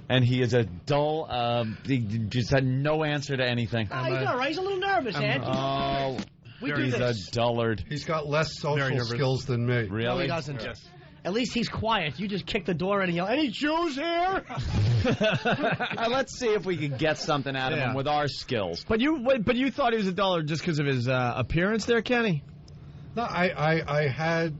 And he is a dull, he just had no answer to anything.
He's all right. He's a little nervous, Ed.
Oh, he's a dullard.
He's got less social skills than me.
Really?
No, he doesn't. Yes. At least he's quiet. You just kick the door in and yell, "Any Jews here?"
Let's see if we can get something out of him with our skills.
But you thought he was a dullard just because of his appearance there, Kenny?
No, I had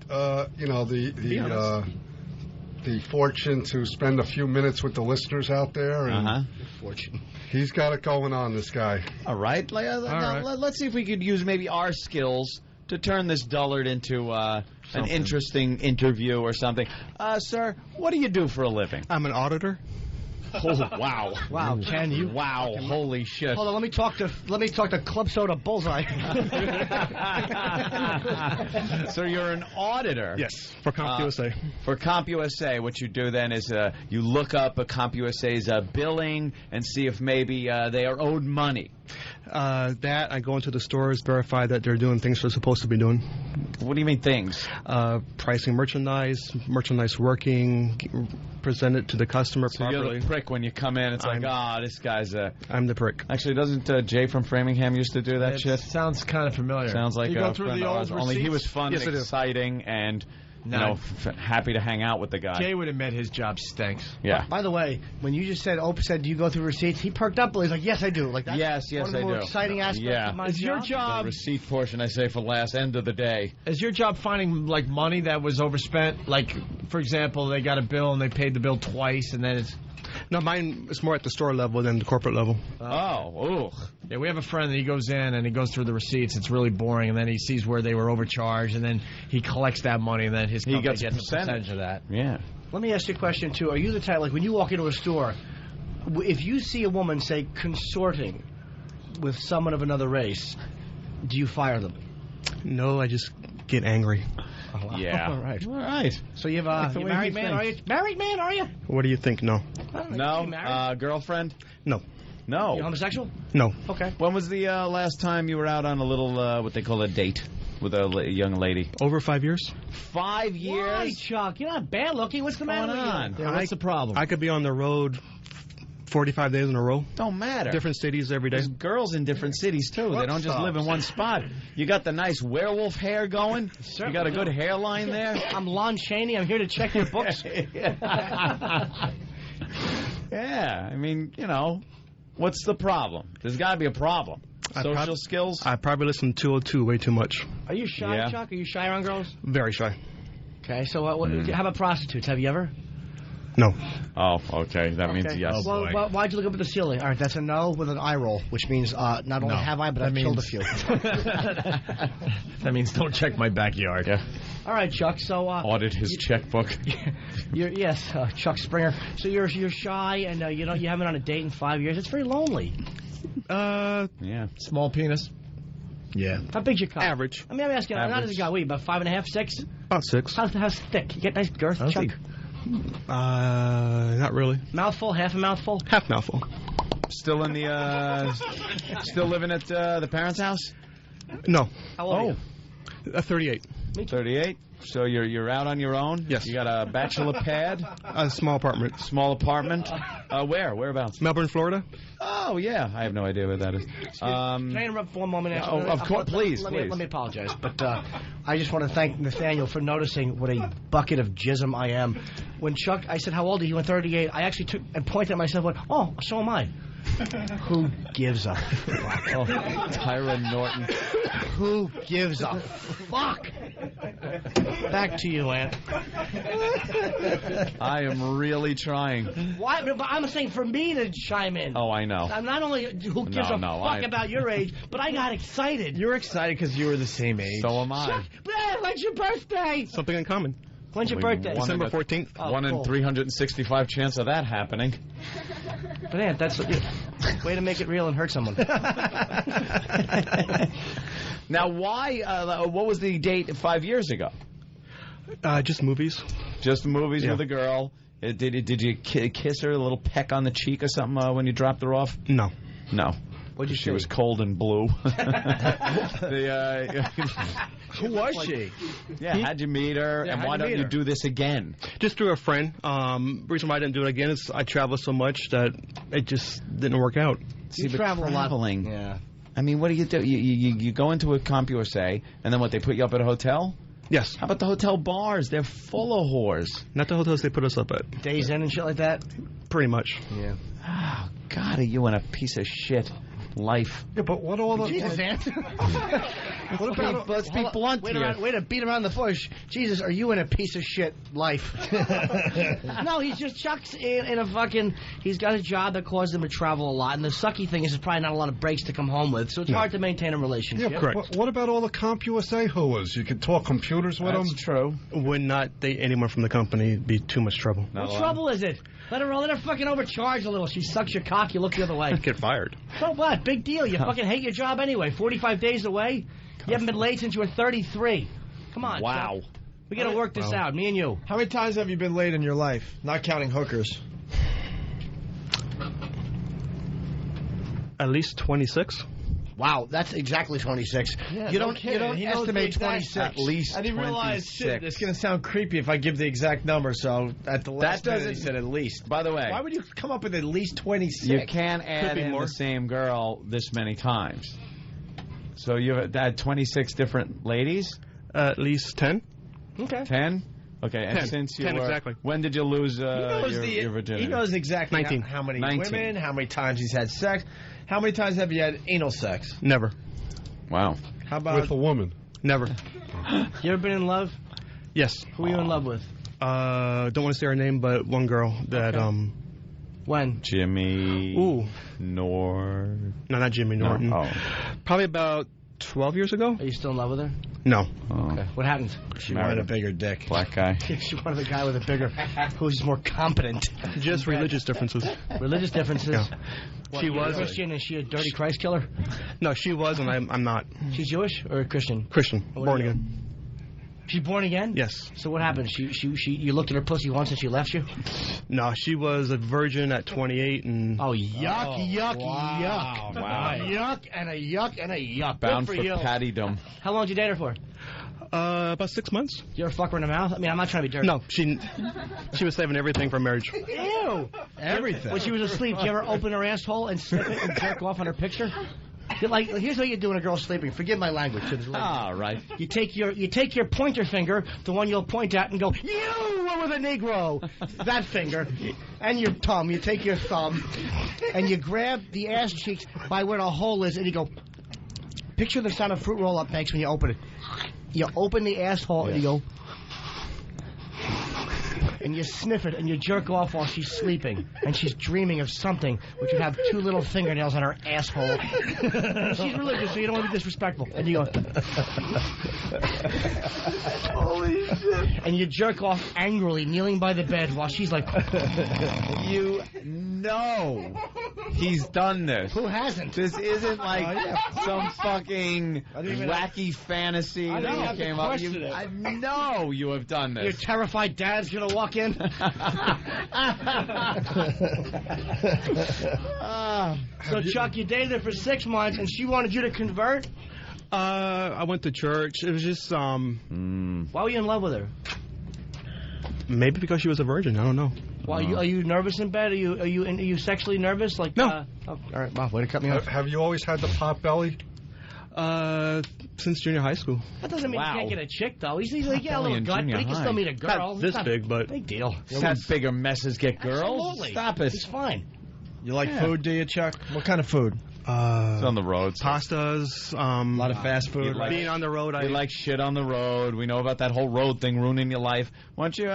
the fortune to spend a few minutes with the listeners out there. And
Fortune.
He's got it going on, this guy.
All right. Let's see if we could use maybe our skills to turn this dullard into an interesting interview or something. Sir, what do you do for a living?
I'm an auditor.
Oh, wow.
Wow, Ken, you...
Wow, holy shit.
Hold on, let me talk to Club Soda Bullseye.
So you're an auditor.
Yes, for CompUSA.
For CompUSA, what you do then is you look up a CompUSA's billing and see if maybe they are owed money.
That, I go into the stores, verify that they're doing things they're supposed to be doing.
What do you mean things?
Pricing merchandise working, present it to the customer properly.
You're the prick when you come in. It's this guy's a...
I'm the prick.
Actually, doesn't Jay from Framingham used to do that shit?
Sounds kind of familiar.
Sounds like
you go through the old
only he was fun and exciting and... happy to hang out with the guy.
Jay would admit his job stinks.
Yeah.
By the way, when you just said, Ope said, do you go through receipts? He perked up. He's like, yes, I do. Like that.
Yes,
one of the more exciting aspects of my
Is your job...
The receipt portion, I say, for last end of the day.
Is your job finding, like, money that was overspent? Like, for example, they got a bill and they paid the bill twice and then it's...
No, mine is more at the store level than the corporate level.
Oh,
yeah, we have a friend that he goes in and he goes through the receipts. It's really boring, and then he sees where they were overcharged, and then he collects that money, and then his company gets a percentage of that.
Yeah.
Let me ask you a question, too. Are you the type, like, when you walk into a store, if you see a woman, say, consorting with someone of another race, do you fire them?
No, I just get angry.
Yeah.
All right.
All right.
So you have you married man, are you? Married man, are you?
What do you think? No.
No? Girlfriend?
No.
No.
You homosexual?
No.
Okay.
When was the last time you were out on a little, what they call a date? with a young lady?
Over 5 years.
5 years?
Why, Chuck? You're not bad looking. What's the matter with you?
Yeah, what's the problem?
I could be on the road 45 days in a row.
Don't matter.
Different cities every day.
There's girls in different cities, too. They don't just live in one spot. You got the nice werewolf hair going. You got a good hairline there.
I'm Lon Chaney. I'm here to check your books.
Yeah, I mean, you know, what's the problem? There's got to be a problem. Social skills?
I probably listen to 202 way too much.
Are you shy, Chuck? Are you shy around girls?
Very shy.
Okay, so how about prostitutes? Have you ever?
No.
Oh, okay. That means yes.
Well, why'd you look up at the ceiling? All right, that's a no with an eye roll, which means not only have I, but I've killed a few.
That means don't check my backyard.
Yeah.
All right, Chuck. So
audit his checkbook.
Yes, Chuck Springer. So you're shy, and you haven't been on a date in 5 years. It's very lonely.
Yeah.
Small penis. Yeah.
How big's your cock?
Average.
I mean, I'm asking. Not as a guy. Wait, about 5.5, 6?
About 6.
How's thick? You get nice girth, Chuck?
Not really.
Mouthful, half a mouthful?
Half mouthful.
Still in the, still living at the parents' house?
No.
How old are you?
38.
38? So you're out on your own?
Yes.
You got a bachelor pad?
A small apartment.
Small apartment? Whereabouts?
Melbourne, Florida.
Oh, yeah. I have no idea where that is.
Can I interrupt for one moment?
Of course. Please.
Let me apologize. But I just want to thank Nathaniel for noticing what a bucket of jism I am. When Chuck, I said, how old are you? He went 38. I actually took and pointed at myself and went, oh, so am I. Who gives a fuck? Oh,
Tyron Norton.
Who gives a fuck? Back to you, Ant.
I am really trying.
Why? But I'm saying for me to chime in.
Oh, I know.
I'm not only who gives a fuck about your age, but I got excited.
You're excited because you were the same age.
So am I.
When's your birthday?
Something in common.
When's your birthday?
December 14th.
Oh,
One in 365 chance of that happening.
But Ant, that's way to make it real and hurt someone.
Now, why? What was the date 5 years ago?
Just movies.
Just movies with a girl. Did you kiss her, a little peck on the cheek or something when you dropped her off?
No.
No.
What'd you
She
say?
was cold and blue.
Who was she?
Yeah, how'd you meet her, and why don't you do this again?
Just through a friend. Reason why I didn't do it again is I travel so much that it just didn't work out.
You travel a lot.
Traveling.
Yeah.
I mean, what do you do? You go into a CompUSA, and then what, they put you up at a hotel?
Yes.
How about the hotel bars? They're full of whores.
Not the hotels they put us up at.
Days in and shit like that?
Pretty much.
Yeah.
Oh, God, are you in a piece of shit life?
Yeah, but what all the...
Jesus, Ant.
Let's be blunt here.
Way to beat around the bush. Jesus, are you in a piece of shit life? No, he's just Chuck's in a fucking... He's got a job that causes him to travel a lot, and the sucky thing is there's probably not a lot of breaks to come home with, so it's hard to maintain a relationship.
Yeah,
correct.
What about all the CompUSA hooers? You could talk computers with them?
That's true.
Would not date anyone from the company. It'd be too much trouble.
What trouble is it? Let her fucking overcharge a little. She sucks your cock, you look the other way.
Get fired.
So what? Big deal. You fucking hate your job anyway. 45 days away. You haven't been late since you were 33. Come on,
wow.
Chuck. We gotta work this out, me and you.
How many times have you been late in your life? Not counting hookers.
At least 26.
Wow, that's exactly 26.
Yeah,
you don't
He knows
estimate
the exact-
26.
At least
I didn't realize
26.
shit. It's going to sound creepy if I give the exact number. So at the last minute, he said at least.
By the way,
Why would you come up with at least 26?
you can't add in
more.
the same girl this many times. So you've had 26 different ladies?
At least 10.
Okay.
10? Okay, and
10.
since you
10
were...
exactly.
When did you lose your virginity?
He knows exactly
19.
how many
19.
women, how many times he's had sex. How many times have you had anal sex?
Never.
Wow.
How about...
With a woman?
Never.
You ever been in love?
Yes.
Who are you in love with?
Don't want to say her name, but one girl that,
When?
Jimmy...
Ooh.
No,
not Jimmy Norton.
Oh.
Probably about 12 years ago?
Are you still in love with her?
No.
Oh.
Okay. What happened?
She wanted a bigger dick.
Black guy.
She wanted a guy with a bigger... who's more competent.
Just religious differences.
Religious differences.
Yeah.
What,
She
you're
was.
Christian and she a dirty Christ killer?
No, she was, and I'm not.
She's Jewish or a Christian?
Christian.
What
Born
are you?
again.
She's born again?
Yes.
So what happened? You looked at her pussy once and she left you?
No, she was a virgin at 28 and...
Oh, yuck.
Wow.
Yuck and a yuck and a yuck.
Bound
Good
for
you.
pattydom.
How long did you date her for?
About 6 months.
You ever fuck her in the mouth? I mean, I'm not trying to be dirty.
No, she was saving everything for marriage.
Ew.
Everything.
When she was asleep, did you ever open her asshole and sniff it and jerk off on her picture? Here's what you do when a girl's sleeping. Forgive my language.
Right.
You take your pointer finger, the one you'll point at, and go, "You were with a Negro." That finger, and your thumb. You take your thumb, and you grab the ass cheeks by where the hole is, and you go. Picture the sound a fruit roll-up makes when you open it. You open the asshole, and you go. And you sniff it, and you jerk off while she's sleeping. And she's dreaming of something, which would have 2 little fingernails on her asshole. And she's religious, so you don't want to be disrespectful. And you go... Holy shit. And you jerk off angrily, kneeling by the bed, while she's like...
You know he's done this.
Who hasn't?
This isn't like some fucking wacky fantasy that you came up with. I know you have done this.
Your terrified dad's gonna walk in. So, Chuck, you dated her for 6 months, and she wanted you to convert?
I went to church. It was just,
Why were you in love with her?
Maybe because she was a virgin. I don't know.
Well, are you nervous in bed? Are you sexually nervous? Like
no.
All right, wow, way to cut me off.
Have you always had the pot belly?
Since junior high school.
That doesn't mean you can't get a chick, though. He's like, yeah, a little gut, but he can still meet a girl.
Not this big, but...
Big deal.
Had bigger messes get girls?
Absolutely.
Stop it.
He's fine.
You like food, do you, Chuck? What kind of food?
It's on the road.
Pastas.
A lot of fast food.
Being on the road.
You like shit on the road. We know about that whole road thing ruining your life. Why don't you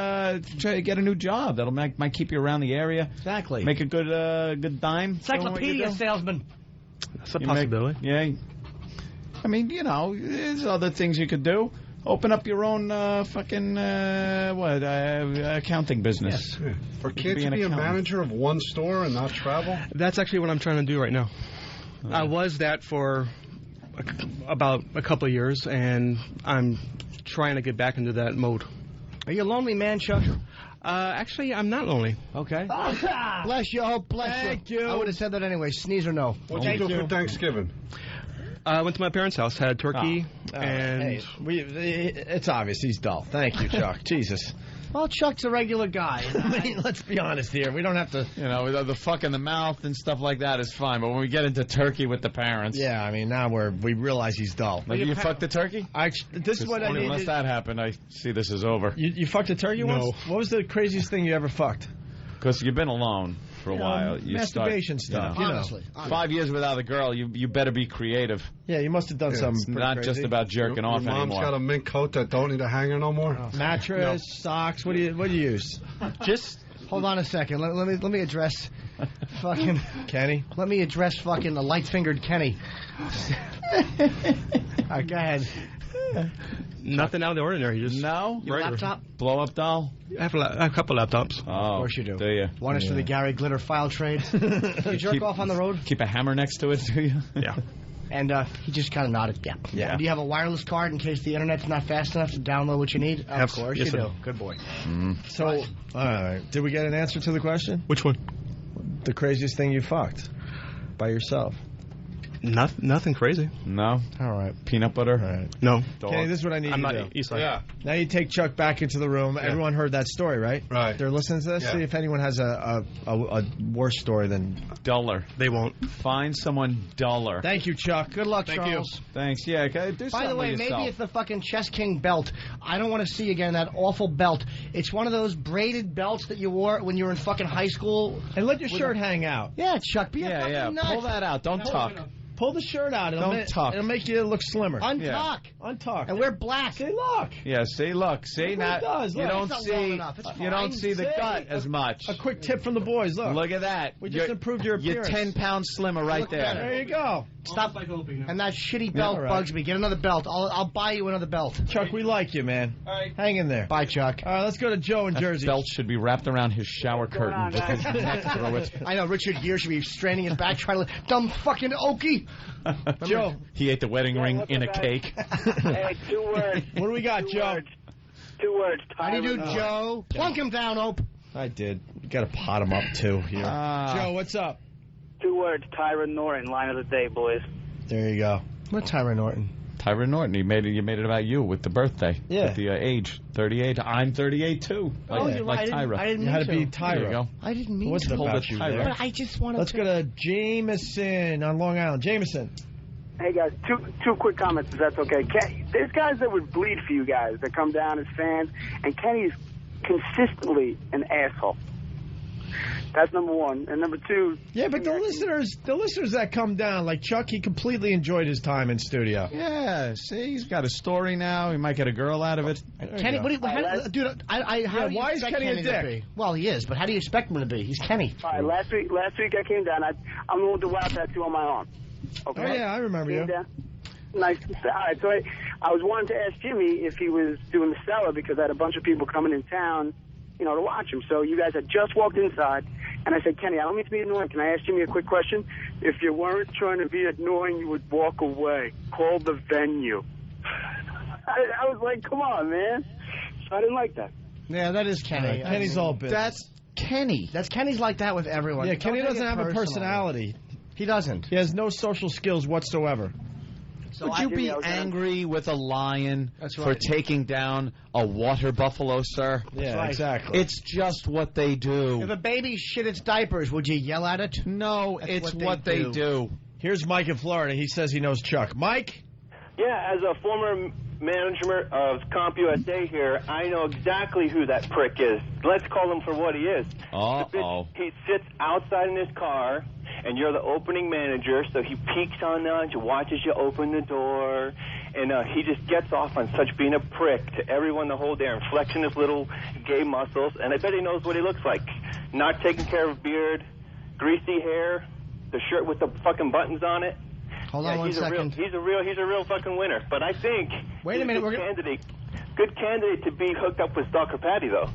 try to get a new job? That'll might keep you around the area.
Exactly.
Make a good dime.
Encyclopedia salesman.
That's a possibility.
Yeah. I mean, there's other things you could do. Open up your own accounting business.
Yes. Or can't you be a manager of one store and not travel?
That's actually what I'm trying to do right now. I was that for about a couple of years, and I'm trying to get back into that mode.
Are you a lonely man, Chuck?
Actually, I'm not lonely.
Okay. Bless you. Thank you. I would have said that anyway. Sneeze or no?
What did you do for Thanksgiving?
I went to my parents' house, had turkey, and...
it's obvious he's dull. Thank you, Chuck. Jesus.
Well, Chuck's a regular guy.
I mean, let's be honest here. We don't have to...
the fuck in the mouth and stuff like that is fine, but when we get into turkey with the parents...
Yeah, I mean, now we realize he's dull.
Like, you fucked the turkey?
This is what I need.
Unless that happened, I see this is over.
You fucked a turkey once? What was the craziest thing you ever fucked?
Because you've been alone for a while.
Masturbation stuff.
Honestly.
5 years without a girl, you better be creative.
Yeah, you must have done something pretty
not
crazy.
just about jerking off
Your mom's
anymore.
got a mink coat that don't need a hanger no more?
Mattress, socks, what do you use?
Just hold on a second. Let me address fucking
Kenny.
Let me address fucking the light-fingered Kenny. All right, go ahead.
Nothing out of the ordinary. Just
Your laptop?
Blow-up doll?
I have a couple laptops.
Oh,
of course you do.
Do you?
Want us for the Gary Glitter file trade? You jerk off on the road?
Keep a hammer next to it, do you?
Yeah.
And he just kind of nodded. Yeah. Do you have a wireless card in case the internet's not fast enough to download what you need? Of course you do. Good boy.
So, all right. Did we get an answer to the question?
Which one?
The craziest thing you fucked by yourself.
Nothing crazy.
No?
All right.
Peanut butter?
All right.
No.
Kenny, this is what I need
I'm
you
not
to do.
East Side.
Yeah.
Now you take Chuck back into the room. Yeah. Everyone heard that story, right?
Right.
They're listening to this.
Yeah.
See if anyone has a worse story than...
Duller.
They won't.
Find someone duller.
Thank you, Chuck.
Good luck,
Thank
Charles.
you.
Thanks. Yeah, do something
By the way,
with yourself.
maybe it's the fucking Chess King belt. I don't want to see again that awful belt. It's one of those braided belts that you wore when you were in fucking high school.
And let your shirt hang out.
Yeah, Chuck, be a fucking nut.
Pull that out. Don't tuck.
Pull the shirt out.
Don't tuck.
It'll make you look slimmer.
Untuck.
Untuck.
And we're black.
See, look.
Yeah, see, look. See,
Look what it does.
you
Look.
don't
It's not
see
long enough. It's
you don't
fine.
see the gut as much.
A quick tip from the boys. Look.
Look at that.
We just improved your
You're
appearance.
10 pounds slimmer right
Look
there.
better.
There you go.
Stop. And that shitty belt
all right.
bugs me. Get another belt. I'll buy you another belt.
Chuck, we like you, man. All right. Hang in there.
Bye, Chuck.
All right, let's go to Joe in Jersey.
Belt should be wrapped around his shower curtain with his neck through it.
I know Richard Gere should be straining his back trying to dumb fucking Opie.
Joe.
He ate the wedding ring in a cake.
Hey, 2 words.
What do we got,
2
Joe?
words. 2 words.
How do you do, Joe? Plunk him down, Ope.
I did. You got to pot him up, too, here. Joe, what's up?
2 words. Tyra Norton. Line of the day, boys.
There you go.
What Tyra Norton?
Tyra Norton. You made it about you with the birthday.
Yeah.
With the age. 38. I'm 38, too.
You're
like
right.
Tyra.
I didn't mean
You had to be
to.
Tyra.
There you go.
I didn't mean
What's
to.
about you there?
But I just want to...
Let's go to Jameson on Long Island. Jameson.
Hey, guys, two quick comments, if that's okay. There's guys that would bleed for you guys that come down as fans, and Kenny is consistently an asshole. That's number one. And number two...
Yeah, but the listeners that come down, like Chuck, he completely enjoyed his time in studio.
Yeah, see, he's got a story now. He might get a girl out of it.
Kenny, why is Kenny a dick? Well, he is, but how do you expect him to be? He's Kenny.
All right, last week I came down. I'm the one with the wow tattoo on my arm. Okay?
Oh, yeah, I remember you.
Down. Nice. All right, so I was wanting to ask Jimmy if he was doing the cellar because I had a bunch of people coming in town, to watch him. So you guys had just walked inside, and I said, Kenny, I don't mean to be annoying. Can I ask Jimmy a quick question? If you weren't trying to be annoying, you would walk away. Call the venue. I was like, come on, man. So I didn't like that.
Yeah, that is Kenny.
Kenny's all business.
That's Kenny.
Kenny's like that with everyone.
Yeah, Kenny doesn't have a personality.
He doesn't.
He has no social skills whatsoever.
So would you be angry with a lion for taking down a water buffalo, sir?
Yeah, exactly.
It's just what they do.
If a baby shit its diapers, would you yell at it?
No, it's what they do.
Here's Mike in Florida. He says he knows Chuck. Mike?
Yeah, as a former manager of CompUSA here, I know exactly who that prick is. Let's call him for what he is.
Uh-oh.
He sits outside in his car, and you're the opening manager, so he peeks on you, watches you open the door, and he just gets off on such being a prick to everyone the whole day and flexing his little gay muscles, and I bet he knows what he looks like. Not taking care of beard, greasy hair, the shirt with the fucking buttons on it.
Hold on one second.
He's a real fucking winner. But I think
wait a minute,
good candidate to be hooked up with Stalker Patty, though.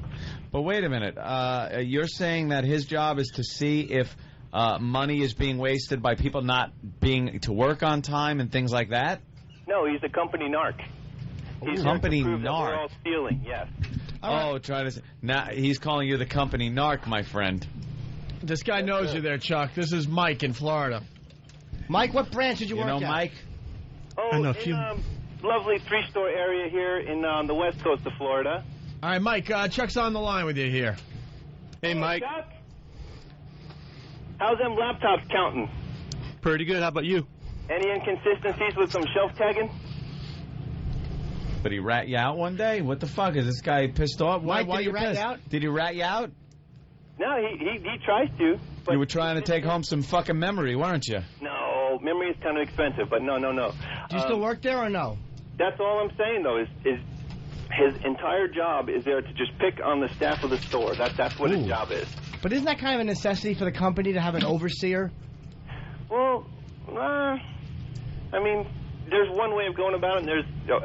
But wait a minute. You're saying that his job is to see if money is being wasted by people not being to work on time and things like that?
No, he's a company narc. He's
company
narc.
We're
all stealing, yes.
Trying to say. Now he's calling you the company narc, my friend.
This guy knows you there, Chuck. This is Mike in Florida.
Mike, what branch did you work at?
Mike?
Oh, in lovely three-store area here in the west coast of Florida.
All right, Mike, Chuck's on the line with you here.
Hey, Mike. Chuck? How's them laptops counting?
Pretty good. How about you?
Any inconsistencies with some shelf tagging?
Did he rat you out one day? What the fuck? Is this guy pissed off?
Mike, did he rat you out?
Did he rat you out?
No, he tries to. But
you were trying to take home some fucking memory, weren't you?
No, memory is kind of expensive, but no.
Do you still work there or no?
That's all I'm saying, though, is his entire job is there to just pick on the staff of the store. That's what his job is.
But isn't that kind of a necessity for the company to have an overseer?
Well, I mean, there's one way of going about it, and there's, all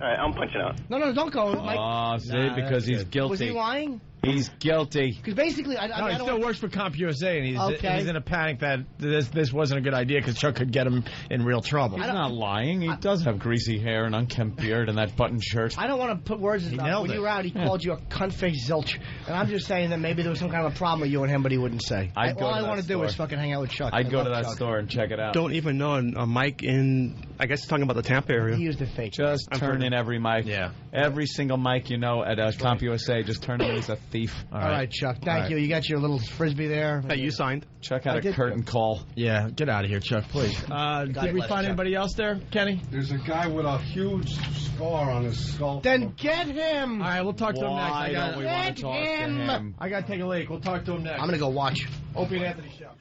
right, I'm punching out.
No, don't go.
Oh, see, because he's guilty.
Was he lying?
He's guilty.
Because basically,
he still works for CompUSA, and he's in a panic that this wasn't a good idea because Chuck could get him in real trouble.
He's not lying. He does have greasy hair and unkempt beard and that button shirt.
I don't want to put words in his mouth. When you were out, he called you a cunt-faced zilch. And I'm just saying that maybe there was some kind of a problem with you and him, but he wouldn't say. All I want to do is fucking hang out with Chuck.
I'd go to that store and check it out.
Don't even know a Mike in, I guess, talking about the Tampa area.
He used a fake.
Just turn in every mic.
Yeah.
Every single mic you know at CompUSA, just turn in as a thief.
All right, Chuck. Thank you. You got your little Frisbee there.
Hey, you signed.
Chuck had a curtain call.
Yeah, get out of here, Chuck, please. Did we find anybody else there, Kenny?
There's a guy with a huge scar on his skull.
Then get him.
All right, we'll talk to him next.
Why don't we want to talk to him?
I got to take a leak. We'll talk to him next.
I'm going to go watch.
Opie and Anthony show.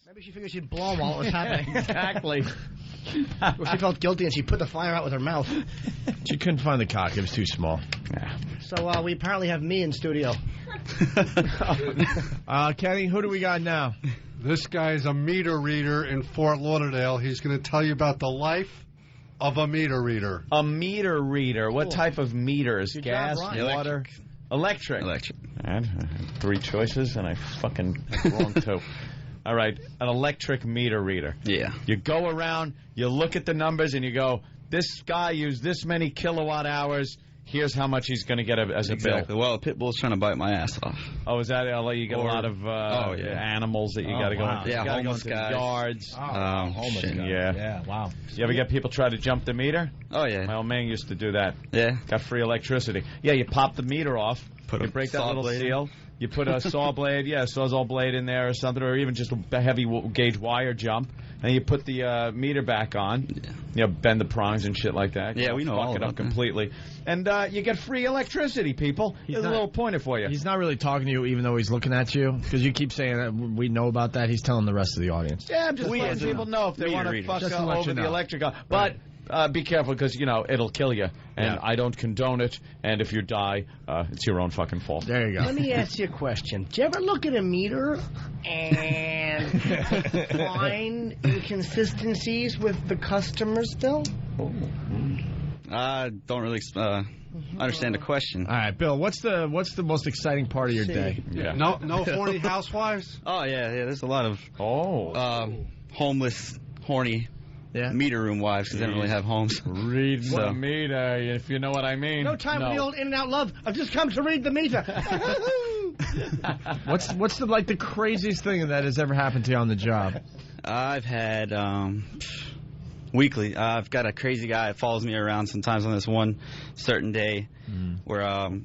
Maybe she figured she'd blow him while it was happening.
Exactly.
Well, she felt guilty and she put the fire out with her mouth.
She couldn't find the cock. It was too small.
Yeah.
So we apparently have me in studio.
Kenny, who do we got now?
This guy's a meter reader in Fort Lauderdale. He's going to tell you about the life of a meter reader.
A meter reader. What type of meters?
Good
Gas,
job, Ryan.
water? Electric.
Electric.
And 3 choices, and I fucking wrong 2. All right, an electric meter reader.
Yeah.
You go around, you look at the numbers, and you go, this guy used this many kilowatt hours. Here's how much he's going to get as a bill.
Well, a pit bull's trying to bite my ass off.
Oh, is that LA? You get a lot of animals that you got to go into.
Yeah, homeless guys.
Yards.
Homeless guys.
Yeah,
wow.
You ever get people try to jump the meter?
Oh, yeah.
My old man used to do that.
Yeah.
Got free electricity. Yeah, you pop the meter off. You break that little seal. You put a saw blade, sawzall blade in there or something, or even just a heavy gauge wire jump, and you put the meter back on. You know, bend the prongs and shit like that.
Yeah, we know all
fuck it
about
up completely, and you get free electricity, people. Here's a little pointer for you.
He's not really talking to you, even though he's looking at you, because you keep saying that we know about that. He's telling the rest of the audience.
Yeah, I'm just letting people know if they want to fuck over the electric. But be careful, because, it'll kill you. And I don't condone it. And if you die, it's your own fucking fault.
There you go.
Let me ask you a question. Do you ever look at a meter and find inconsistencies with the customers still?
I don't really understand the question.
All right, Bill, what's the most exciting part of your day?
Yeah. No horny housewives?
Oh, yeah. There's a lot of homeless, horny meter room wives because they don't really have homes.
Read the meter, if you know what I mean.
No time for the old in-and-out love. I've just come to read the meter.
What's the craziest thing that has ever happened to you on the job?
I've had weekly. I've got a crazy guy that follows me around sometimes on this one certain day where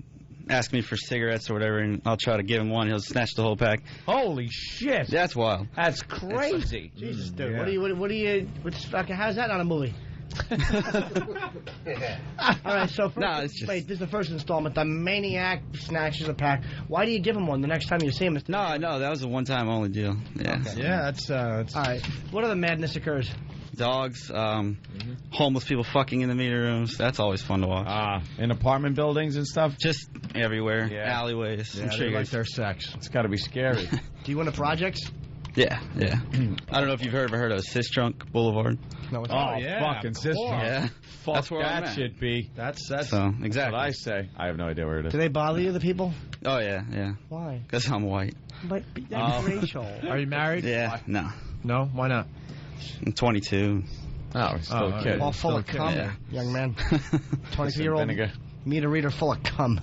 ask me for cigarettes or whatever, and I'll try to give him one. He'll snatch the whole pack.
Holy shit!
That's wild.
That's crazy.
Jesus, dude. Yeah. How's that not a movie? All right, so this is the first installment. The maniac snatches a pack. Why do you give him one the next time you see him?
No, that was a one-time only deal. Yeah.
Okay.
Yeah, that's
all right. What other madness occurs?
Dogs, homeless people fucking in the meter rooms. That's always fun to watch.
In apartment buildings and stuff?
Just everywhere. Alleyways.
Yeah, I'm sure you like their sex.
It's got to be scary.
Do you win the projects?
Yeah. I don't know if you've ever heard of Sistrunk Boulevard.
No,
fucking Sistrunk.
Yeah.
Fuck,
that's where
that should be.
That's
so, exactly.
That's what I say. I have no idea where it is.
Do they bother you, the people?
Oh, yeah.
Why?
Because I'm white.
But that's racial.
Are you married?
Yeah. No.
No? Why not?
I'm 22.
Oh, still a kid.
All full of cum, young man. 22-year-old meter reader full of cum.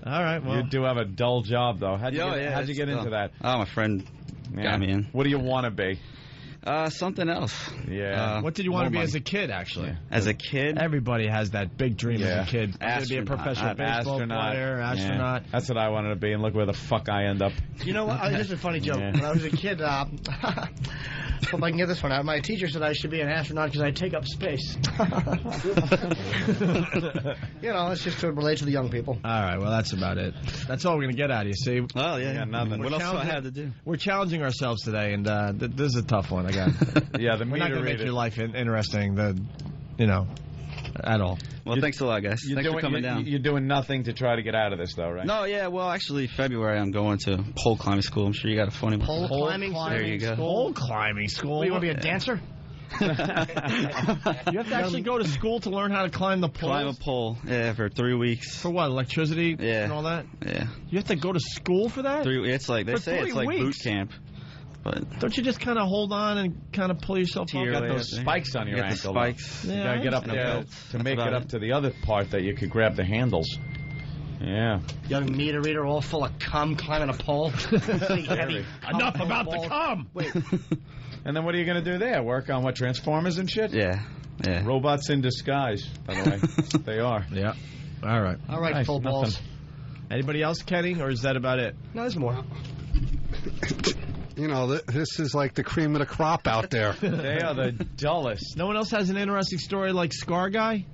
All right, well.
You do have a dull job, though. How'd you get into that?
Oh, my friend got me in.
What do you want to be?
Something else.
Yeah.
What did you want to be as a kid, actually?
Yeah. As a kid?
Everybody has that big dream as a kid. To be a professional baseball player, astronaut.
Yeah. That's what I wanted to be, and look where the fuck I end up.
You know what? This is a funny joke. When I was a kid, hope I can get this one out. My teacher said I should be an astronaut because I take up space. It's just to relate to the young people.
All right, well, that's about it. That's all we're going to get out of you, see?
Oh, yeah, nothing. What else do I have to do?
We're challenging ourselves today, and this is a tough one, again.
Yeah, the
we're not going to make your life interesting, at all.
Well, thanks a lot, guys. Thanks for coming down.
You're doing nothing to try to get out of this, though, right?
No, yeah. Well, actually, February I'm going to pole climbing school. I'm sure you got a funny one.
Pole climbing school?
There you go.
Pole climbing school?
What, you want to be a dancer?
You have to actually go to school to learn how to climb the pole?
Climb a pole, for 3 weeks.
For what, electricity and all that?
Yeah.
You have to go to school for that?
It's like, they say it's like boot camp. But
don't you just kind of hold on and kind of pull yourself up?
You got those spikes on your ankle.
The spikes.
You got to get up there to make it up to the other part that you could grab the handles. Yeah.
Young meter reader all full of cum climbing a pole.
Enough about the cum!
Wait.
And then what are you going to do there? Work on what, Transformers and shit?
Yeah.
Robots in disguise, by the way. That's what they are.
Yeah. All right.
All right, nice. Full balls.
Anybody else, Kenny, or is that about it?
No, there's more.
This is like the cream of the crop out there.
They are the dullest.
No one else has an interesting story like Scar Guy?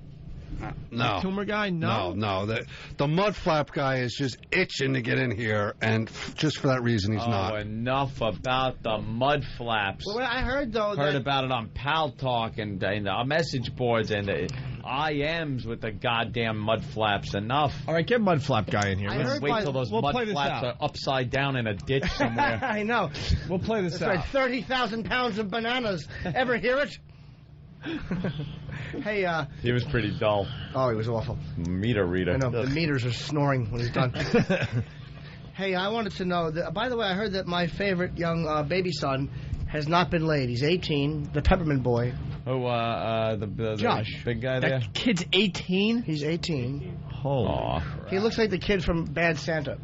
No.
Like Tumor Guy? No.
The mud flap guy is just itching to get in here, and just for that reason he's not.
Oh, enough about the mud flaps.
Well, I heard, though,
Heard about it on Pal Talk and our message boards and IMs with the goddamn mud flaps. Enough.
All right, get mud flap guy in here.
Let's wait till those mud flaps are upside down in a ditch somewhere.
I know.
We'll play this out.
Right, 30,000 pounds of bananas. Ever hear it? Hey,
he was pretty dull.
Oh, he was awful.
Meter reader.
I know. The meters are snoring when he's done. Hey, I wanted to know, by the way, I heard that my favorite young baby son has not been laid. He's 18, the Peppermint Boy.
Oh, the
Josh.
big guy there?
That kid's 18?
He's 18.
Holy.
He looks like the kid from Bad Santa.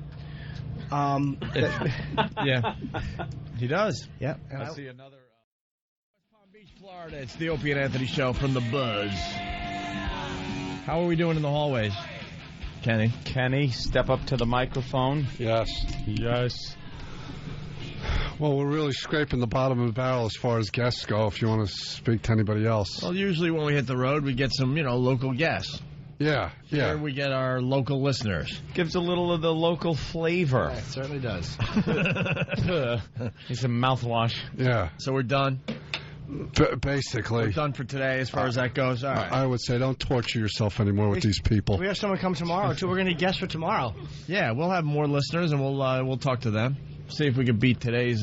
Yeah. He does.
Yeah.
I see another...
West Palm Beach, Florida. It's the Opie and Anthony Show from The Buzz. How are we doing in the hallways, Kenny?
Kenny, step up to the microphone.
Yes.
Yes.
Well, we're really scraping the bottom of the barrel as far as guests go, if you want to speak to anybody else.
Well, usually when we hit the road, we get some, local guests.
Yeah.
Here we get our local listeners.
Gives a little of the local flavor.
Yeah, it certainly does.
It's a mouthwash.
Yeah.
So we're done?
Basically.
We're done for today as far as that goes. All right.
I would say don't torture yourself anymore with these people.
We have someone come tomorrow, too. We're going to guest for tomorrow.
Yeah, we'll have more listeners, and we'll talk to them. See if we can beat today's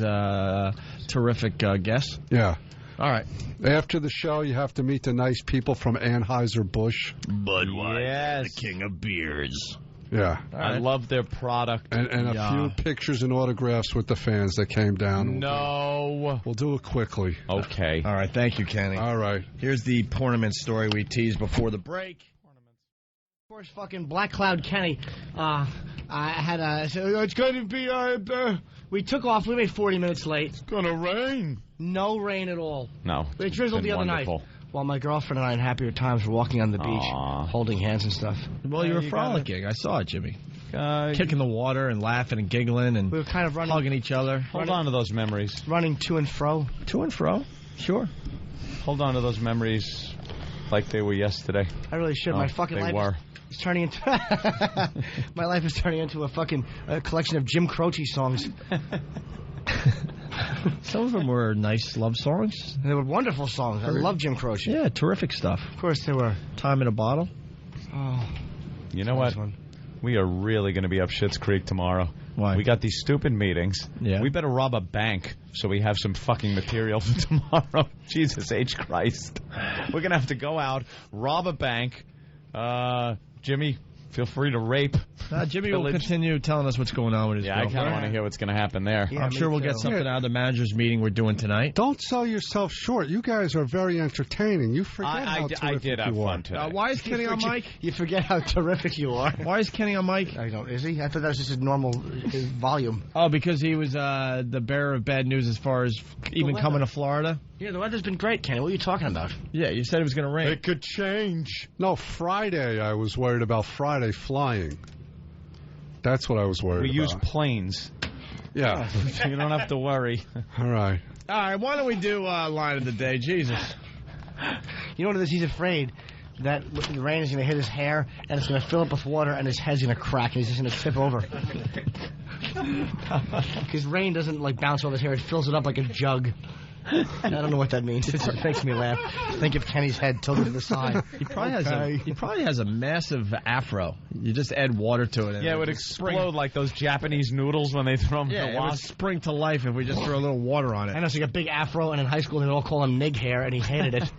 terrific guests.
Yeah.
All right.
After the show, you have to meet the nice people from Anheuser-Busch.
Budweiser,
Yes.
the king of beers.
Yeah.
I love their product.
And a few pictures and autographs with the fans that came down.
No.
We'll do it quickly.
Okay.
All right. Thank you, Kenny.
All right.
Here's the tournament story we teased before the break.
Of course, fucking Black Cloud Kenny. I said, it's going to be, we took off. We made 40 minutes late.
It's going to rain.
No rain at all.
No.
It drizzled the other night. While my girlfriend and I in happier times were walking on the beach, holding hands and stuff.
Well, you were frolicking. I saw it, Jimmy. Kicking the water and laughing and giggling and
we were kind of running,
hugging each other.
Hold on to those memories.
Running to and fro.
To and fro? Sure.
Hold on to those memories like they were yesterday.
I really should. My fucking life is turning into... my life is turning into a fucking collection of Jim Croce songs.
Some of them were nice love songs.
They were wonderful songs. I love Jim Croce.
Yeah, terrific stuff.
Of course they were.
Time in a Bottle.
Oh.
You know what? We are really going to be up Schitt's Creek tomorrow.
Why?
We got these stupid meetings.
Yeah.
We better rob a bank so we have some fucking material for tomorrow. Jesus H. Christ. We're going to have to go out, rob a bank. Jimmy, feel free to rape.
Jimmy will continue telling us what's going on with his girlfriend.
I kind of want to hear what's going to happen there.
Yeah,
I'm sure we'll get something out of the manager's meeting we're doing tonight.
Don't sell yourself short. You guys are very entertaining. You forget how terrific
I did have
you are.
fun today.
Why is Kenny on mic?
You forget how terrific you are.
Why is Kenny on mic?
I don't. Is he? I thought that was just his normal volume.
Oh, because he was the bearer of bad news as far as even coming to Florida?
Yeah, the weather's been great, Kenny. What are you talking about?
Yeah, you said it was going to rain.
It could change.
No, Friday I was worried about Friday flying. That's what I was worried about.
We use planes.
Yeah.
So you don't have to worry.
All right.
All right, why don't we do line of the day? Jesus.
You know what it is? He's afraid that the rain is going to hit his hair and it's going to fill up with water and his head's going to crack and he's just going to tip over. Because rain doesn't bounce off his hair. It fills it up like a jug. I don't know what that means. It just makes me laugh. Think of Kenny's head tilted to the side.
He probably has a massive afro. You just add water to it. And
it would explode like those Japanese noodles when they throw them in the
it would
wasp.
spring to life if we just throw a little water on it.
I know, so you got big afro, and in high school they'd all call him Nig Hair, and he hated it.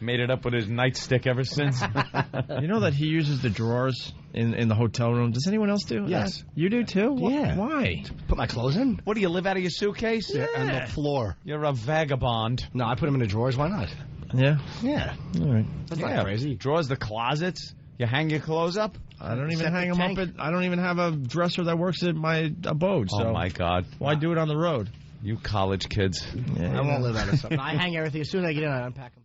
Made it up with his nightstick ever since.
You know that he uses the drawers in the hotel room? Does anyone else do
Yes.
that? You do too?
Yeah.
Why?
Put my clothes in?
What do you live out of your suitcase?
Yeah, and the floor.
You're a vagabond.
No, I put them in the drawers. Why not?
Yeah?
Yeah.
All right.
That's not crazy.
Drawers, the closets. You hang your clothes up.
I don't even
Septic
hang them
tank.
up I don't even have a dresser that works at my abode. So
Oh, my God.
why do it on the road?
You college kids.
Yeah,
I won't live out of something. I hang everything. As soon as I get in, I unpack them.